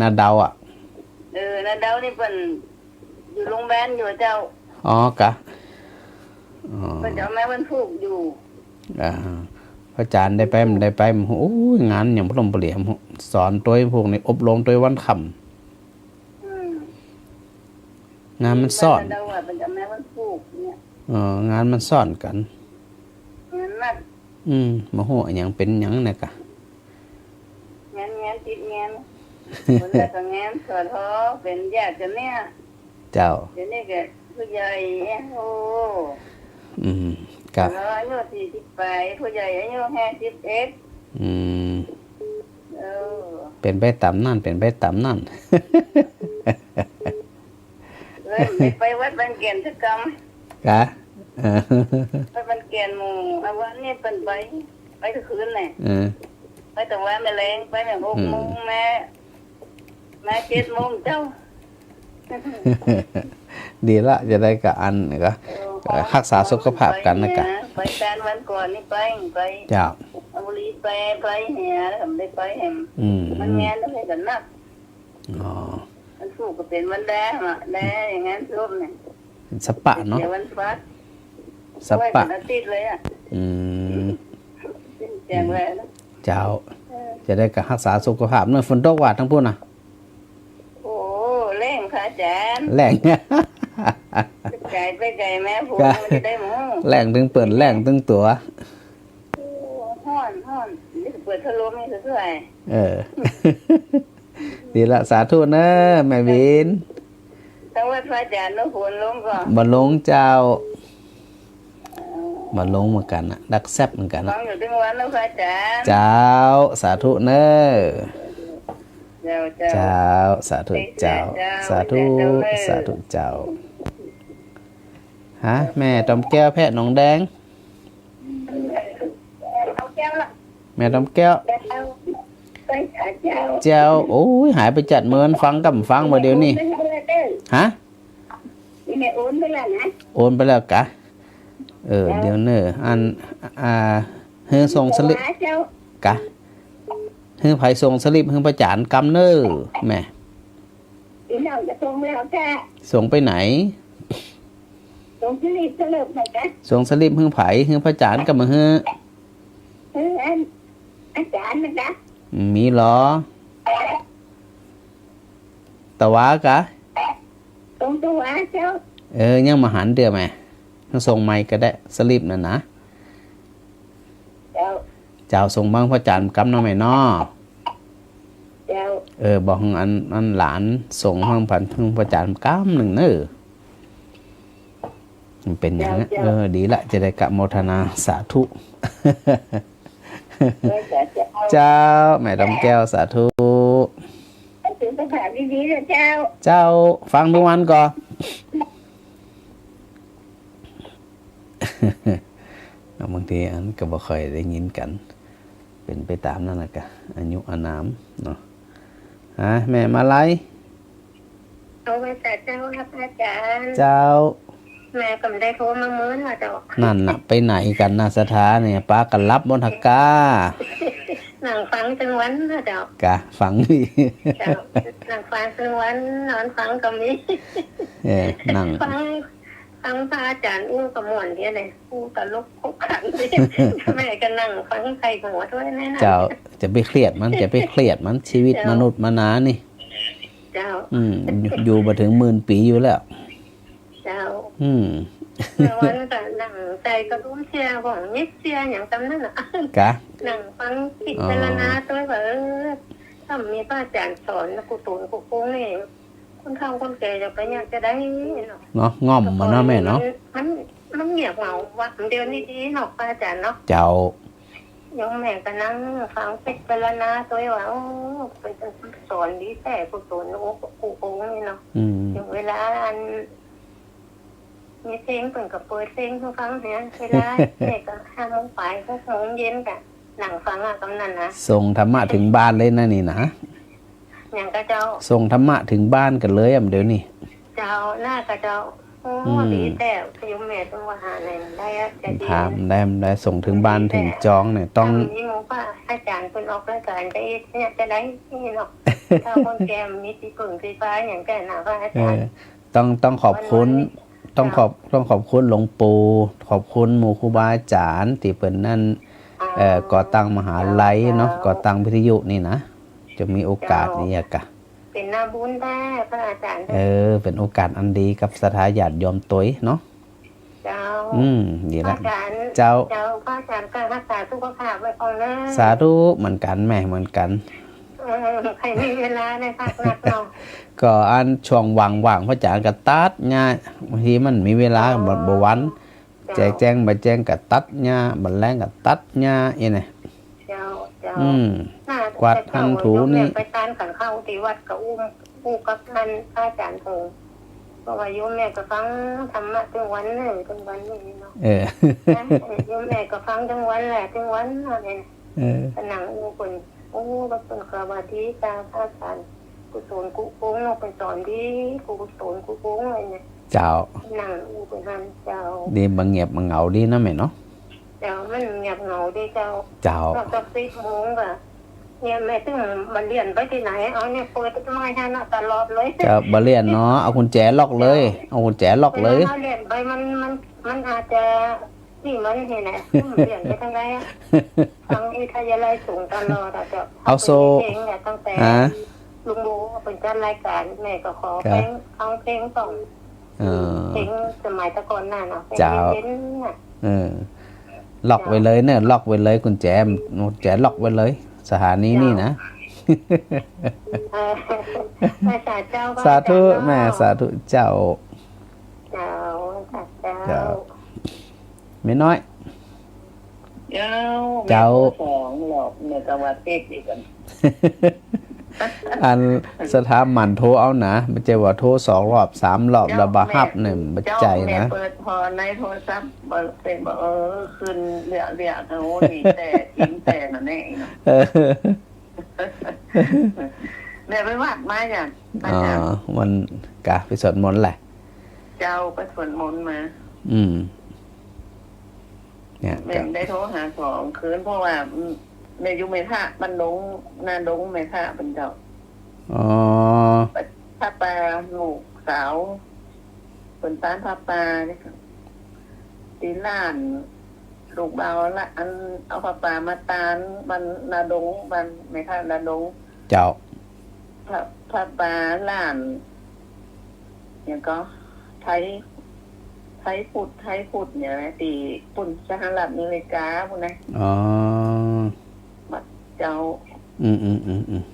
นาเดาอ่ะนาเดานี่เป็นอยู่โรงพยาบาลอยู่เจ้ากะเป็นเจ้าแม่เป็นผูกอยู่พระอาจารย์ได้ไปโอ้ยงานอย่างพระลมเปลี่ยมสอนตัวพวกนี้อบรมตัววันค่ำงานมันซ่อนเป็นเจ้าแม่เป็นผูกเนี่ยงานมันซ่อนกันงานมากมาหัวอย่างเป็นอย่างเนี่ยกะงานติดงานคนละก็งานสอดท้อเป็นญาติกันเนี่ยเจ้าเดี๋ยวนี้ก็ผู้ใหญ่โอ้กับอายุ40ไปผู้ใหญ่อายุ51เป็นไปตามนั่นไปวัดบันเกียนสักกรรมกะวัดบันเกียนหมู่วันนี้เป็นไปทุกคืนเลยไปแต่ว่าไม่แรงไปแบบ6 โมงแม่7 โมงเจ้าดีละจะได้กับอันก็รักษาสุขภาพกันนะกะไปการวันก่อนนี่ไปเจ้าบุรีไปเหียทำได้ไปแห่งมันงานอะไรกันนักมันสู้ก็เป็นวันแดงอ่ะแดงอย่างงั้นร่มเนี่ยสปะเนาะวันฟัดสปะติดเลยอ่ะแจ้งไว้แล้วเจ้าจะได้กับรักษาสุขภาพเมื่อฝนตกหวาดทั้งพวกน่ะโอ้แรงค่ะอาจารย์แรงไปไก่แม่ผูจะได้หมูแรงตึงเปิดแรงตึงตัวห้อนนี่เปิดทะลุนี่เท่าไหร่ดีละสาธุเนอะแม่วินตั้งวัดพระอาจารย์น้องฝนลงก่อนบ่ลงเจ้าบ่ลงเหมือนกันนะดักแซบเหมือนกันนะฟังอยู่ทั้งวันแล้วพระอาจารย์เจ้าสาธุเนอะเจ้าสาธุเจ้าสาธุเจ้าฮะแม่ตอมแก้วแพะหนองแดงแม่ตอมแก้วเจ้าโอ้ยหายไปจัดเมินฟังมาเดี๋ยวนี้ฮะโอนไปแล้วนะโอนไปแล้วกะเดี๋ยวเนอะอันเฮือส่งสลิปกะเฮือไผส่งสลิปเฮือประจานกำเนอแม่ส่งไปไหนส่งสลิปไหนกันส่งสลิปเฮือไผเฮือประจานกับมือเฮืออาจารย์นะมีหรอตะวากะส่งตะวาเจ้ายังมาหันเดียวแม่ส่งไม้ก็ได้สลิปน่ะนะเจ้าส่งบ้างพระจันทร์กำน้องแม่นอ บอกอันหลานส่งห้องผันพึ่งประจานก้ามหนึ่งเนอะมันเป็นอย่างนั้นดีละจะได้กะโมทนาสาธุ เจ้าแม่ดำแก้วสาธุถึงสถานดีๆเลยเจ้า เจ้าฟังทุกวันก่อน บางทีอันก็บ่ค่อยได้ยินกันเป็นไปตามนั่นแหละกะอายุอานามเนาะแม่มาไล่ เอาไว้แต่เจ้าครับอาจารย์ เจ้าแม่ก็ไม่ได้โทรมามื้อน่ะเจ้านั่นน่ะไปไหนกันนะสถานเนี่ยป้ากันรับบนหักกานั่งฟังทั้งวันน่ะเจ้ากะฟังดิเจ้านั่งฟังทั้งวันนอนฟังก็มีนั่งฟังพระอาจารย์อู้กับม่วนเดียวเลยอู้ตลกครบครันแม่ก็นั่งฟังใครหัวด้วยแน่นะเจ้าจะไปเครียดมันชีวิตมนุษย์มนานี่เจ้าอยู่มาถึง10,000 ปีอยู่แล้วเจ้าแต่วันก็นั่งใจกระดุมเชียร์ของยิบเชียร์อย่างจำนั่นน่ะกะนั่งฟังพิจารณาตัวว่าถ้ามีพระอาจารย์สอนแล้วกูตูนกูโค้งนี่คนเฒ่าคนแก่จะไปอยากจะได้เนาะง่อมมาเนาะแม่เนาะมันเงียบเหงาวัดเดียวนี่ดีเนาะพระอาจารย์เนาะเจ้าโยมแม่ก็นั่งฟังพิจารณาตัวว่าเป็นสอนดีแต่กูตูนกูโค้งนี่เนาะอย่างเวลามีเพลงเปิดกับเปิดเพลงฟังเนี่ยเวลาเด็กก็5 โมงไป6 โมงเย็นกันหนังฟังกำนันนะส่งธรรมะถึงบ้านเลยนะนี่นะอย่างก็เจ้าส่งธรรมะถึงบ้านกันเลยเดี๋ยวนี้เจ้าหน้าก็เจ้าดีแต่โยมแม่ต้องว่าหาไหนได้จะดีได้ส่งถึงบ้านถึงจองเนี่ยต้องนี่มึงว่าอาจารย์คนออกรายการได้เนี่ยจะได้นี่เนาะถ้าคนแกมีที่พึ่งที่ฟ้าอย่างแกน่ะว่าอาจารย์ต้องขอบคุณต้องขอบคุณหลวงปู่ขอบคุณหมู่ครูบาอาจารย์ที่เปิดนั่นก่อตั้งมหาลัยเนาะก่อตั้งวิทยุนี่นะจะมีโอกาสนี้กะเป็นนาบุญได้พระอาจารย์เป็นโอกาสอันดีกับสถาญาติโยมตัวเนาะเจ้าดีละเจ้าพระอาจารย์ก็รักษาสุขภาพไว้ก่อนนะสาธุเหมือนกันแม่เหมือนกันใครมีเวลาในภาคนักเนาะก็อันช่วงว่างพระอาจารย์ก็ตัดหญ้าบางทีมันมีเวลาบ่วันแจ้งบ่แจ้งก็ตัดหญ้าบัดแลงก็ตัดหญ้าอีนี่เจ้ากวาดทันถูนี่ไปทานขันข้าวที่วัดก็อู้กับท่านอาจารย์โหเพราะว่าโยมแม่ก็ฟังธรรมะทั้งวันนี่เนาะโยมแม่ก็ฟังทั้งวันแหละทั้งวันเนี่ยหนังอู้คนก็เป็นคารวะที่ตาพระอาจารย์กุศลกุโค้งเราเป็นสอนดีกุศลกุโค้งอะไรเนี่ยเจ้าหนังอู้เป็นหันเจ้าดีบางเงียบบางเหงาดีนะแม่เนาะเจ้ามันเงียบเหงาดีเจ้าก็10 โมงก็เนี่ยแม่ตึ้งมันเรียนไปที่ไหนเอาเนี่ยเปิดไม้ท่านตลอดเลยจะบเรียนเนาะเอากุญแจล็อกเลยเอากุญแจล็อกเลยเรียนไปมันอาจจะนี่มันเห็นไหมเรียนไปทางไหนทางวิทยาลัยสูงตลอดแต่เอาโซตั้งแต่ลุงโบเป็นเจ้ารายการแม่ก็ขอเพลงเอาเพลงส่งเพลงสมัยตะกอนน่ะเนาะเจ้าล็อกไว้เลยเนี่ยล็อกไว้เลยกุญแจล็อกไว้เลยสถานีนี่นะสาธุแม่สาธุเจ้าไม่น้อยเจ้า2 รอบเนี่ยก็ว่าเต๊กอีกกันอันสถาบันโทรเอานะไม่ใช่ว่าโทร2 รอบ 3 รอบแล้วบ่ฮับเนี่ยบ่ใจนะเปิดพอในโทรศัพท์บ่เป็นบ่ขึ้นเรียกโหนี่แต่ทิ้งแต่นั่นเองแม่ไปวัดมาอย่างมันกะไปสวดมนต์แหละเจ้าไปสวดมนต์มาเนี่ยแม่ได้โทรหา2 คืนเพราะว่าแม่อยู่เมธาบ้านดงนาดงเมธาเป็นเจ้าพระปาลูกสาวเป็นตานพระปาเนี่ยตีล้านลูกเบาละอันเอาพระปามาตานบ้านนาดงบ้านเมธานาดงเจ้าพระปาล้านอย่างก็ไทยพุทธเนี่ยนะตีปุ่นสหรัฐอเมริกาพวกนั้นอ๋อเจ้า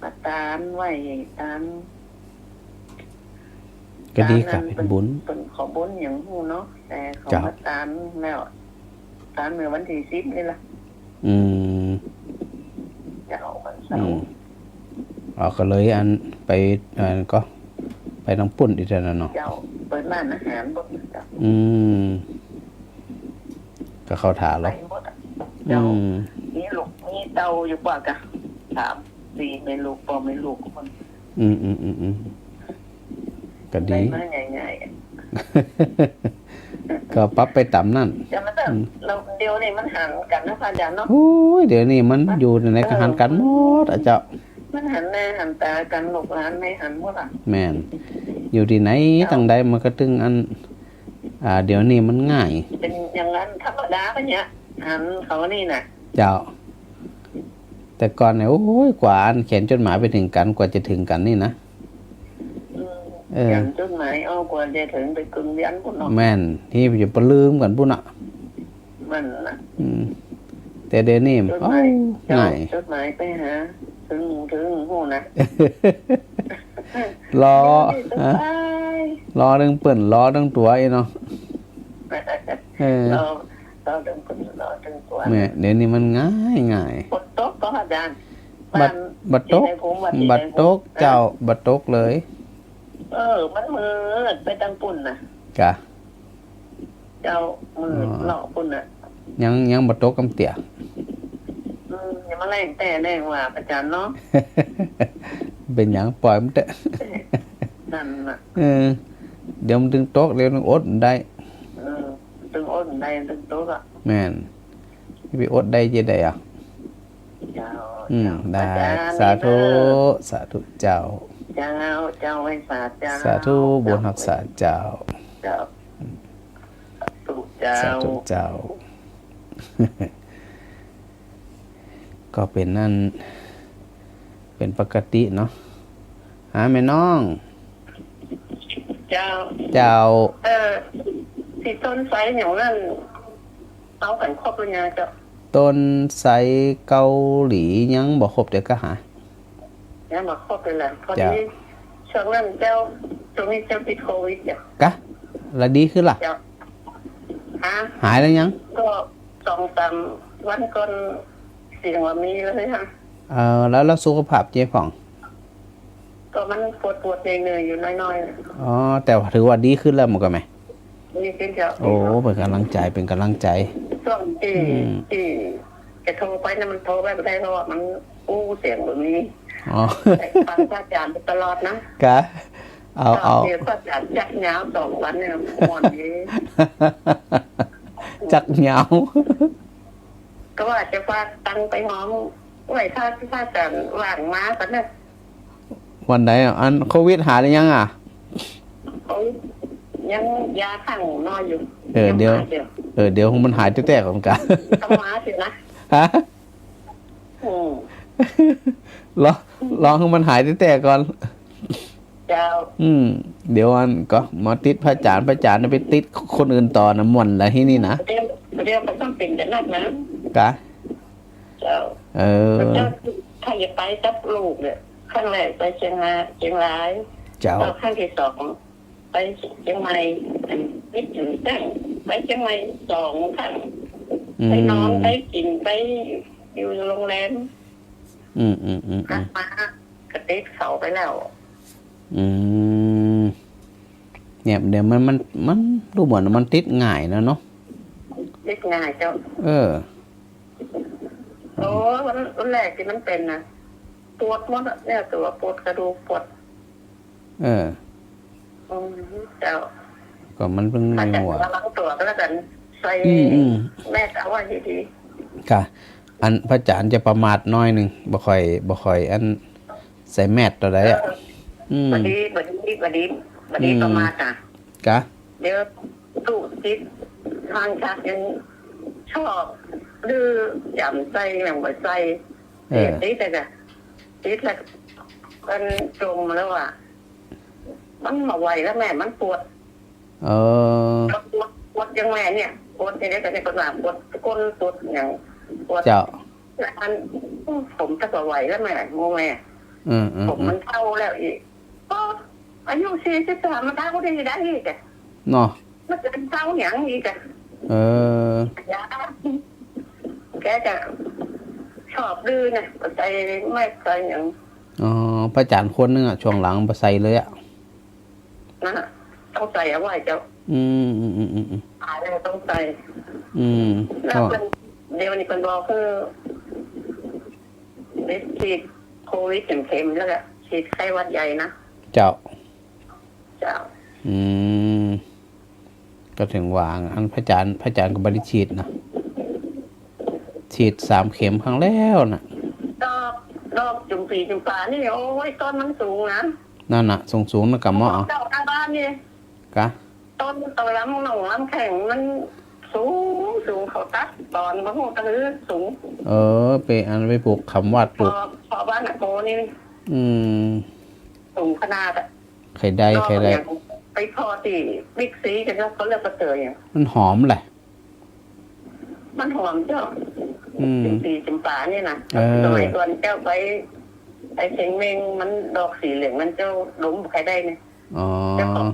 มาต ตานไว้ตาน ก็ดีกับเป็นบุญ เป็นขอบุญอย่างหูเนาะแต่เขา จ้ะ มาตานแล้วตานเมื่อวันที่10นี่ล่ะ อืม จะเอาวันเสา อืม ร์ ก็เลยอันไปก็ไปน้องปุ่นอีกแล้วเนาะ เจ้าเปิดร้านอาหารบ่จ้ะ อืมก็เข้าถา ไป แล้ว หมดอะ อื เจ้าม มีลูกมีเตาอยู่กว่ากะ3-4ไม่ลูกบ่ไม่ลูกคน ก็ ได้ ดี มาง่ายๆอะ ก็ปรับไปตามนั่น จะมาตั้งเราเดียวนี่มันหันกันนะพระอาจารย์เนาะ โอ้ยเดี๋ยวนี้มันอยู่ในกระหันกันหมดอ่ะเจ้า มันหันหน้าหันตากันลูกหลานไม่หันหมดอ่ะ แม่นอยู่ที่ไหนตั้งใดมันก็ตึงอันเดี๋ยวนี้มันง่าย เป็นอย่างนั้นธรรมดาปะเนี่ยหันเขานี่น่ะ เจ้า แต่ก่อนเนี่ยโอ้ยกว่าอันเขียนจดหมายไปถึงกันกว่าจะถึงกันนี่นะ อย่างจดหมายเอากว่าจะถึงไปกึ่งเดือนพุ่นเนาะ แม่นที่จะประลืมกันปุ่นอ่ะ มันน่ะ แต่เดี๋ยวนี้ จดหมายเจ้า ง่าย จดหมายไปหาถึงหูนะ รอ สบาย รอเรื่องเปิ่นรอเรื่องตัวไอ้เนาะเออ เราถึงคนเราถึงตัว แม่เดี๋ยวนี้มันง่าย ปดโต๊ะก็อาจารย์ บัดโต๊ะบัดโต๊ะเจ้าบัดโต๊ะเลย มันมืดไปตั้งปุ่นน่ะ กะ เจ้ามืดหลอกปุ่นน่ะ ยังบัดโต๊ะกำเตี่ย อย่ามาแรงแต่แรงว่าอาจารย์เนาะ เป็นหยังปล่อยมันเถอะ นั่นน่ะ เดี๋ยวมันถึงโต๊ะเดี๋ยวมันอดได้ ตึงอ้นได้ตึงโต๊ะอะ แม่นไปอดได้จะได้อ่ะ เจ้า ได้ อาจารย์ สาธุสาธุเจ้า เจ้าไว้สาเจ้า สาธุบุญรักษาเจ้า เจ้าถูกเจ้า สาธุเจ้า ก็เป็นนั่นเป็นปกติเนาะแม่น้อง เจ้า เจ้า ที่ต้นไทรอย่างนั้นเอากันครบเลยนะเจ้า ต้นไทรเกาหลียังบ่ครบเดี๋ยวก็หา เนี่ยมาครบเลยแหละพอ เจ้า ดีช่วงนั้นเจ้าตรงนี้เจ้าติดโควิดเนี่ย กะแล้วดีขึ้นล่ะ เจ้าฮะ หายแล้วยัง ก็2-3 วันก่อนเสียงว่ามีเลยฮะ แล้วสุขภาพเจ๊ผ่อง ก็มันปวดเหนื่อยๆอยู่น้อย อ๋อแต่ว่าถือว่าดีขึ้นแล้วมันก็ไหม ๆนี่เป็นเจ้า โอ้เป็นกำลังใจเป็นกำลังใจ ช่วงที่จะโทรไปนะมันโทรไปไม่ได้เพราะว่ามันเสียงแบบนี้ อ๋อ แต่ฟังพระอาจารย์ตลอดนะ กะเอา เดี๋ยวพระอาจารย์จักยาว2 วันเนี่ยม่วนดี จักเหงา ก็ว่าจะฝากตังไปหอมไว้ถ้าพระอาจารย์ว่างมาสักนะ วันไหนอันโควิดหายหรือยังอ่ะ เขายังยาขังนอนอยู่ เดี๋ยวมันหายแตกๆของกัน ต้องมาสินะ ฮะ อืม ลองให้มันหายแตกๆก่อน เจ้า เดี๋ยวอันก็มาติดพระอาจารย์ไปติดคนอื่นต่อนะม่วนอะไรที่นี่นะ เดี๋ยวมันต้องเป็นแต่นักนะ กะ เจ้า เออ เจ้าถ้าจะไปจับลูกเนี่ยขั้นแรกไปเชียงราย เจ้า แล้วขั้นที่2ไปเชียงใหม่นิดหนึ่งตั้งไปเชียงใหม่2 ครั้งไปนอนไปกินไปอยู่โรงแรมมากระติดเขาไปแล้ว เนี่ยเดี๋ยวมันดูเหมือนมันติดง่ายนะเนาะ ติดง่ายเจ้า โอ้วันแรกที่มันเป็นนะปวดหมดอะเนี่ยตัวปวดกระดูกปวดเจ้า ก็มันเป็นไง อาจารย์ วะ ระวังตัวก็แล้วกันใส่แม่เอาไว้ดี ค่ะ อันพระอาจารย์จะประมาทน้อยหนึ่งบ่ค่อยอันใส่แมสตัวใดอ่ะๆบัดนี้ประมาทอ่ะ กะ เดี๋ยวตู้ติดทางชักยังชอบดื้อจำใส่อย่างบ่ใส่ติดแต่กะติดแล้วมันจมแล้วอ่ะมันมาไหวแล้วแม่มันปวดปวดยังแม่เนี่ยปวดอย่างนี้แต่ในคนหลังปวดก้นปวดอย่างปวด เจ้า แล้วมันผมจะไหวแล้วแม่โมแม่ ผมมันเท่าแล้วอีกก็อายุ43มันเท่าได้อีกเนาะมันจะเป็นเท่าอย่างอีกยาแกจะชอบดื้อนะใจไม่เคยอย่างพระอาจารย์คนนึงช่วงหลังไปใส่เลยนะต้องใส่เอาไว้เจ้าอะไรต้องใส่แล้วเดี๋ยวนี้คนบอกคือฉีดโควิดเข็มๆแล้วก็ฉีดไข้หวัดใหญ่นะเจ้าก็ถึงวางอันพระอาจารย์ก็บริฉีดนะฉีด3 เข็มครั้งแล้วนะดอกจุ่มปีจุ่มปลานี่โอ้ยต้นมันสูงนะนั่นน่ะสูงๆนะกับหม้อเจ้าทางบ้านนี่กะต้นตอล้ำหนองล้ำแข็งมันสูงเขาตัดตอนมะม่วงตะลือสูงไปปลูกคำวัดปลูกพอบ้านโกนี่สูงขนาดใครได้ไปพอตีบิ๊กซีกันแล้วเขาเรียกประเตยมันหอมแหละมันหอมเจ้าสีจำปานี่นะสมัยก่อนเจ้าไปเชียงเมงมันดอกสีเหลืองมันเจ้าล้มใครได้เนี่ยเจ้าของ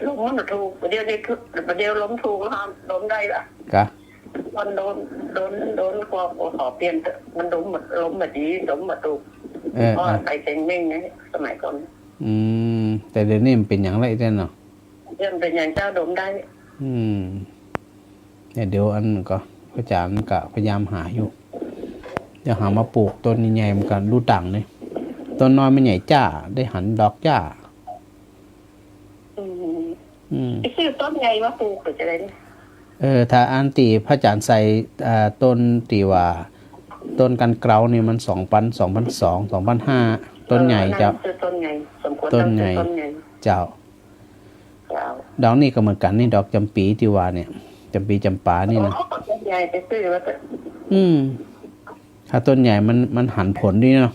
ล้มมันถูกเดี๋ยวนี้คือเดี๋ยวล้มถูกแล้วล้มได้ละมันโดนขอเปลี่ยนมันล้มแบบนี้ล้มแบบถูกเพราะไปเชียงเมงเนี่ยสมัยก่อนแต่เดี๋ยวนี้มันเป็นอย่างไรเนาะเรื่องเป็นอย่างเจ้าล้มได้เดี๋ยวอันก็พระอาจารย์ก็พยายามหาอยู่จะหามาปลูกต้นใหญ่ๆเหมือนกันดูต่างเลยต้นน้อยไม่ใหญ่จ้าได้หันดอกจ้าชื่อต้นใหญ่มาปลูกหรือจะอะไรถ้าอันตีพระอาจารย์ใส่ต้นตีว่าต้นกันเกลานี่มัน2,200 2,500ต้นใหญ่เจ้าต้นใหญ่ต้นใหญ่เจ้าดอกนี่ก็เหมือนกันนี่ดอกจำปีที่ว่าเนี่ยจำปีจำปานี่นะต้นใหญ่ไปซื้อมาถ้าต้นใหญ่มันหันผลดีเนาะ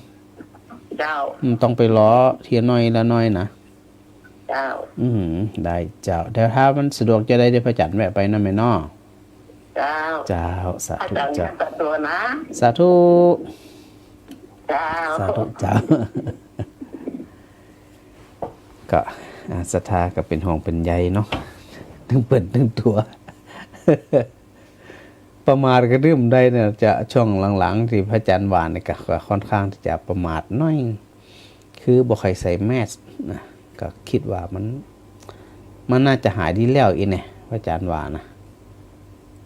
เจ้าต้องไปล้อเทียน้อยละน้อยนะเจ้าได้เจ้าเดี๋ยวถ้ามันสะดวกจะได้พระจันทร์แวะไปนะแม่น้อเจ้าสาธุเจ้าสาธุ สาธุเจ้าก็ศรัทธาก็เป็นห้องเป็นใยเนาะทั้งเปิดทั้งตัวประมาทก็เริ่มได้เนี่ยจะช่วงหลังๆที่พระอาจารย์หวานเนี่ยก็ค่อนข้างที่จะประมาทน้อยคือบ่ค่อยใส่แมสนะก็คิดว่ามันน่าจะหายดีแล้วอีเนี่ยพระอาจารย์หวานนะ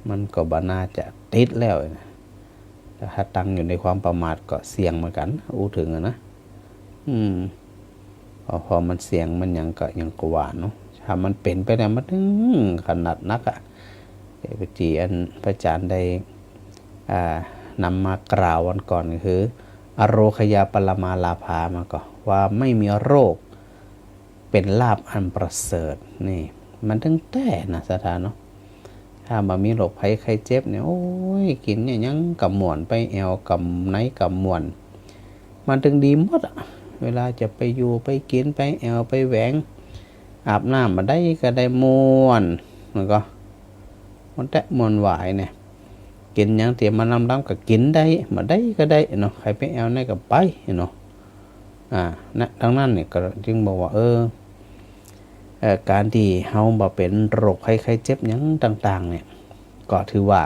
มันก็บ่น่าจะติดแล้วนะแต่ถ้าตั้งอยู่ในความประมาทก็เสี่ยงเหมือนกันถึงนะพอมันเสี่ยงมันยังกว่าเนาะถ้ามันเป็นไปแล้วมันถึงขนาดนักปฏิอันพระอาจารย์ได้นำมากล่าววันก่อนก็คืออโรคยาปรมาลาภามาก่อนว่าไม่มีโรคเป็นลาภอันประเสริฐนี่มันถึงแต่นะสถานเนาะถ้ามามีโรคภัยไข้เจ็บเนี่ยโอ้ยกินเนี่ยยังกับหมวนไปแอวกับไหนกับหมวนมันถึงดีหมดเวลาจะไปอยู่ไปกินไปแอวไปแหวงอาบน้ำมาได้ก็ได้ม่วนมันก็มันแต่มวนหวายเนี่ยกินยังเตรียมมานำล้ำก็กินได้มาได้ก็ได้เนาะใครไปแอวไหนก็ไปเนาะนะดังนั้นเนี่ยก็จึงบอกว่าการที่เฮาบ่เป็นโรคภัยไข้เจ็บยังต่างๆเนี่ยก็ถือว่า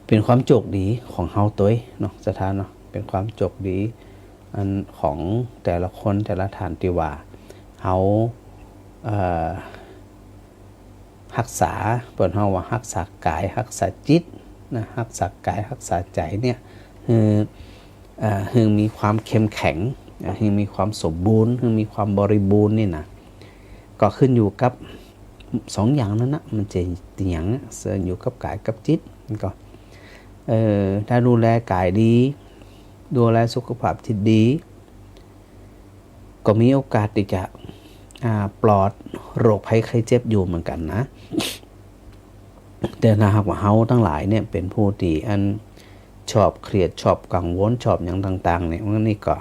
เป็นความโชคดีของเฮาตัวเนาะสถานเนาะเป็นความโชคดีอันของแต่ละคนแต่ละท่านที่ว่าเฮารักษาเปิดห้องว่ารักษากายรักษาจิตนะรักษากายรักษาใจเนี่ยคือมีความเข้มแข็งคือมีความสมบูรณ์คือมีความบริบูรณ์นี่นะก็ขึ้นอยู่กับ2 อย่างนั้นนะมันจะอย่างอยู่กับกายกับจิตก็ถ้าดูแลกายดีดูแลสุขภาพที่ดีก็มีโอกาสที่จะปลอดโรคภัยไข้เจ็บอยู่เหมือนกันนะแต่ถ้าหากว่าเฮาทั้งหลายเนี่ยเป็นผู้ที่ชอบเครียดชอบกังวลชอบอย่างต่างๆเนี่ยนี่ก็